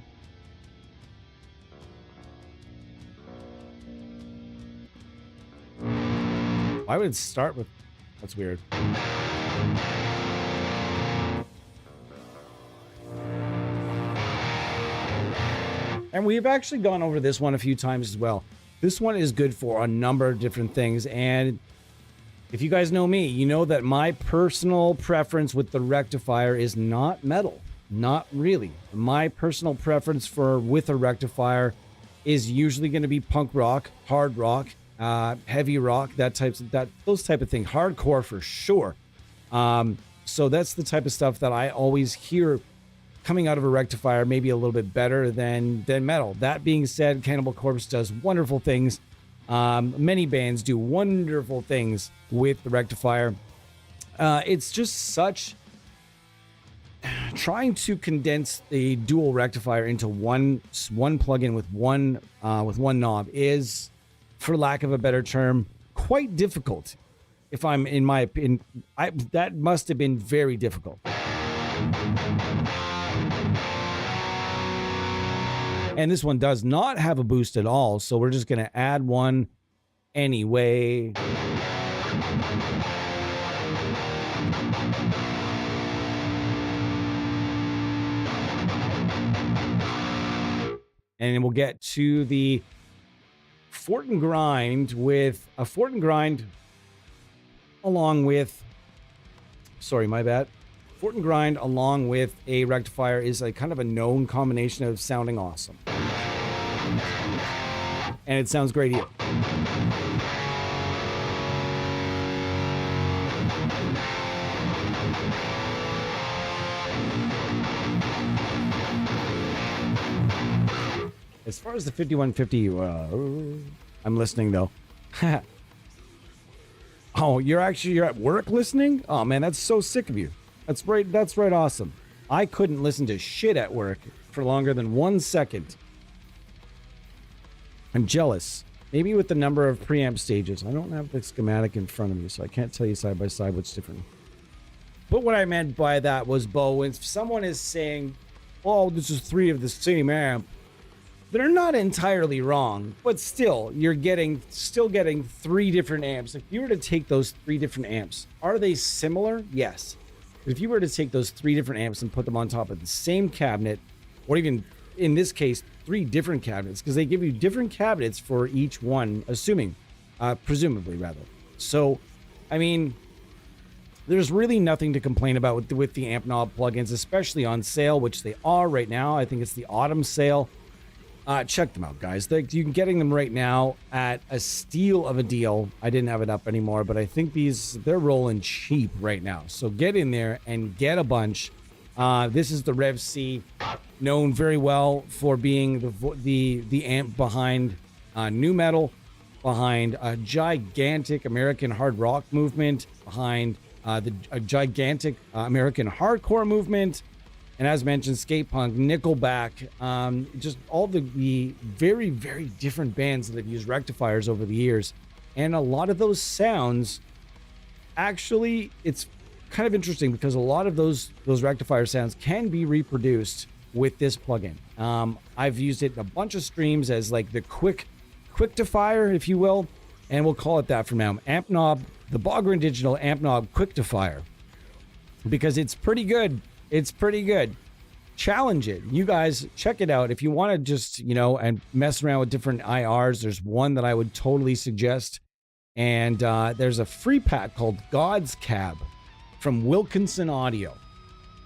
Why would it start with... That's weird. And we've actually gone over this one a few times as well. This one is good for a number of different things. And if you guys know me, you know that my personal preference with the rectifier is not metal. Not really. My personal preference with a rectifier is usually going to be punk rock, hard rock, heavy rock, those type of thing. Hardcore for sure. So that's the type of stuff that I always hear coming out of a rectifier, maybe a little bit better than metal. That being said, Cannibal Corpse does wonderful things. Many bands do wonderful things with the rectifier. It's just such... Trying to condense the dual rectifier into one plugin with one knob is, for lack of a better term, quite difficult. If I'm in my opinion, that must have been very difficult. And this one does not have a boost at all, so we're just going to add one anyway. And we'll get to the Fort and Grind with a Fort and Grind along with... Sorry, my bad. Fort and Grind along with a rectifier is a kind of a known combination of sounding awesome. And it sounds great here. As far as the 5150, I'm listening though. Oh, you're at work listening? Oh man, that's so sick of you. That's right awesome. I couldn't listen to shit at work for longer than 1 second. I'm jealous. Maybe with the number of preamp stages. I don't have the schematic in front of me, so I can't tell you side by side what's different. But what I meant by that was, Bo, when someone is saying, oh, this is 3 of the same amp, they're not entirely wrong, but still, you're still getting 3 different amps. If you were to take those 3 different amps, are they similar? Yes. But if you were to take those 3 different amps and put them on top of the same cabinet, or even in this case, 3 different cabinets, because they give you different cabinets for each one, presumably rather. So, I mean, there's really nothing to complain about with the Ampknob plugins, especially on sale, which they are right now. I think it's the autumn sale. Check them out, guys. You can getting them right now at a steal of a deal. I didn't have it up anymore, but I think they're rolling cheap right now. So get in there and get a bunch. This is the Rev C, known very well for being the amp behind nu metal, behind a gigantic American hard rock movement, behind a gigantic American hardcore movement, and as mentioned, skate punk, Nickelback, just all the very, very different bands that have used rectifiers over the years. And a lot of those sounds, actually, it's kind of interesting because a lot of those rectifier sounds can be reproduced with this plugin. I've used it in a bunch of streams as like the quick to fire, if you will, and we'll call it that from now. Ampknob, the Bogren Digital Ampknob quick to fire, because it's pretty good. It's pretty good. Challenge it. You guys check it out. If you want to just, and mess around with different IRs, there's one that I would totally suggest. And there's a free pack called God's Cab from Wilkinson Audio.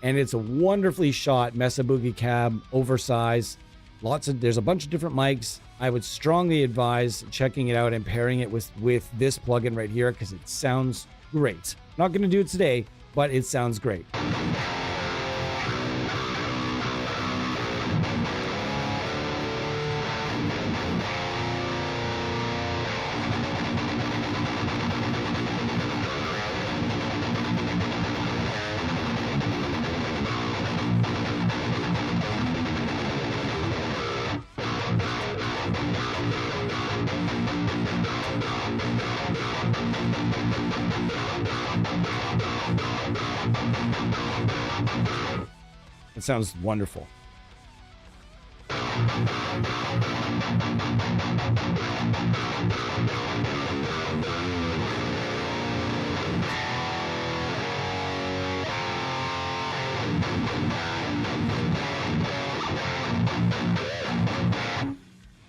And it's a wonderfully shot Mesa Boogie cab, oversized. There's a bunch of different mics. I would strongly advise checking it out and pairing it with this plugin right here, because it sounds great. Not going to do it today, but it sounds great. It sounds wonderful.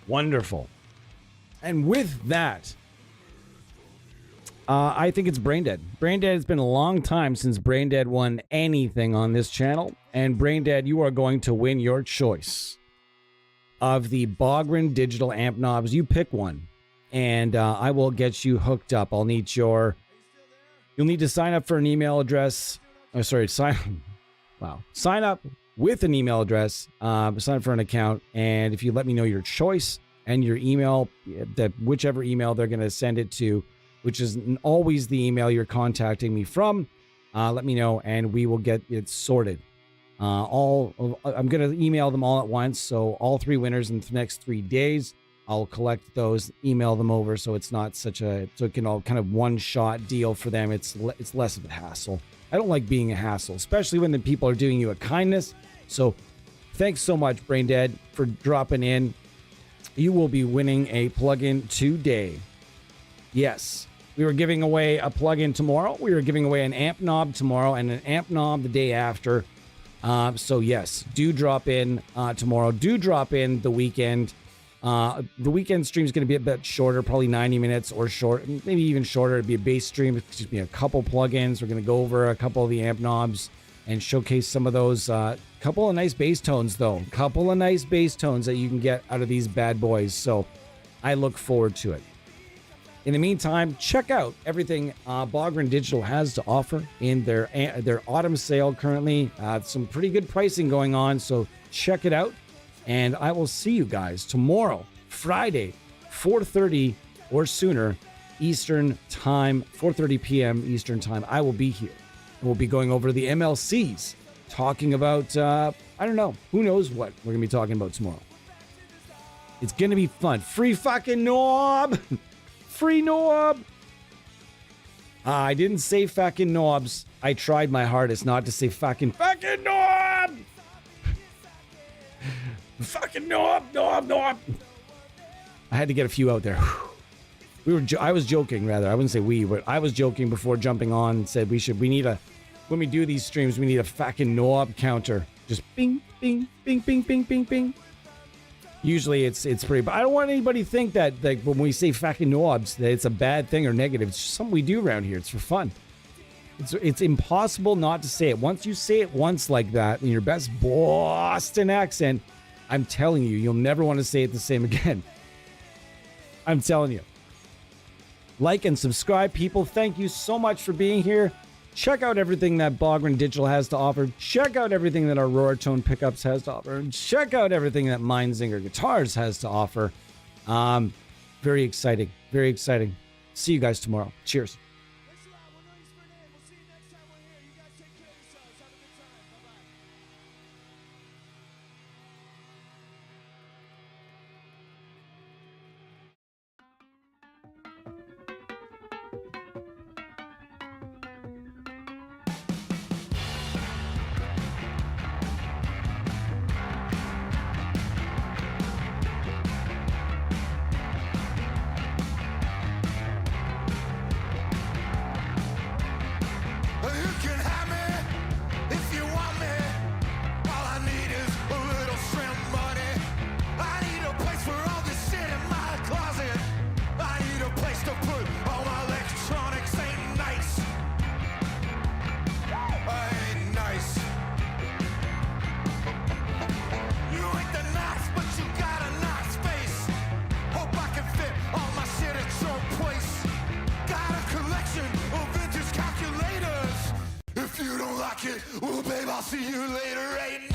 Wonderful. And with that, I think it's Braindead. Braindead, it's been a long time since Braindead won anything on this channel. And Braindead, you are going to win your choice of the Bogren Digital Ampknobs. You pick one, and I will get you hooked up. You'll need to sign up for an email address. Oh, sorry, sign up with an email address, sign up for an account. And if you let me know your choice and your email, whichever email they're going to send it to, which is always the email you're contacting me from, let me know and we will get it sorted. I'm going to email them all at once. So all 3 winners in the next 3 days, I'll collect those, email them over. So it's not so it can all kind of one-shot deal for them. It's less of a hassle. I don't like being a hassle, especially when the people are doing you a kindness. So thanks so much, Braindead, for dropping in. You will be winning a plugin today. Yes. We were giving away a plugin tomorrow. We were giving away an Ampknob tomorrow and an Ampknob the day after. So yes, do drop in tomorrow. Do drop in the weekend. The weekend stream is going to be a bit shorter, probably 90 minutes or short, maybe even shorter. It'd be a bass stream. It's just be a couple plugins. We're going to go over a couple of the Ampknobs and showcase some of those. Couple of nice bass tones, though. Couple of nice bass tones that you can get out of these bad boys. So I look forward to it. In the meantime, check out everything Bogren Digital has to offer in their autumn sale currently. Some pretty good pricing going on, so check it out. And I will see you guys tomorrow, Friday, 4:30 or sooner Eastern Time, 4:30 p.m. Eastern Time. I will be here. And we'll be going over the MLCs, talking about, I don't know, who knows what we're going to be talking about tomorrow. It's going to be fun. Free fucking knob. Free knob. I didn't say fucking knobs. I tried my hardest not to say fucking knob. Fucking knob. I had to get a few out there. I was joking, rather. I wouldn't say we, but I was joking before jumping on and said when we do these streams, we need a fucking knob counter. Just bing, bing, bing, bing, bing, bing, bing. Usually it's pretty, but I don't want anybody to think that like when we say fucking knobs that it's a bad thing or negative. It's just something we do around here. It's for fun. It's impossible not to say it. Once you say it once like that in your best Boston accent, I'm telling you, you'll never want to say it the same again. I'm telling you. Like and subscribe, people. Thank you so much for being here. Check out everything that Bogren Digital has to offer. Check out everything that our Roar Tone Pickups has to offer. Check out everything that Mindsinger Guitars has to offer. Very exciting. Very exciting. See you guys tomorrow. Cheers. You can have me if you want me. All I need is a little shrimp money. I need a place for all this shit in my closet. I need a place to put all my electronics. Ain't nice. Ain't nice. You ain't the nice, but you got a nice face. Hope I can fit all my shit at your place. Got a collection of vintage calculators. If you don't like it, well, babe, I'll see you later. Ain't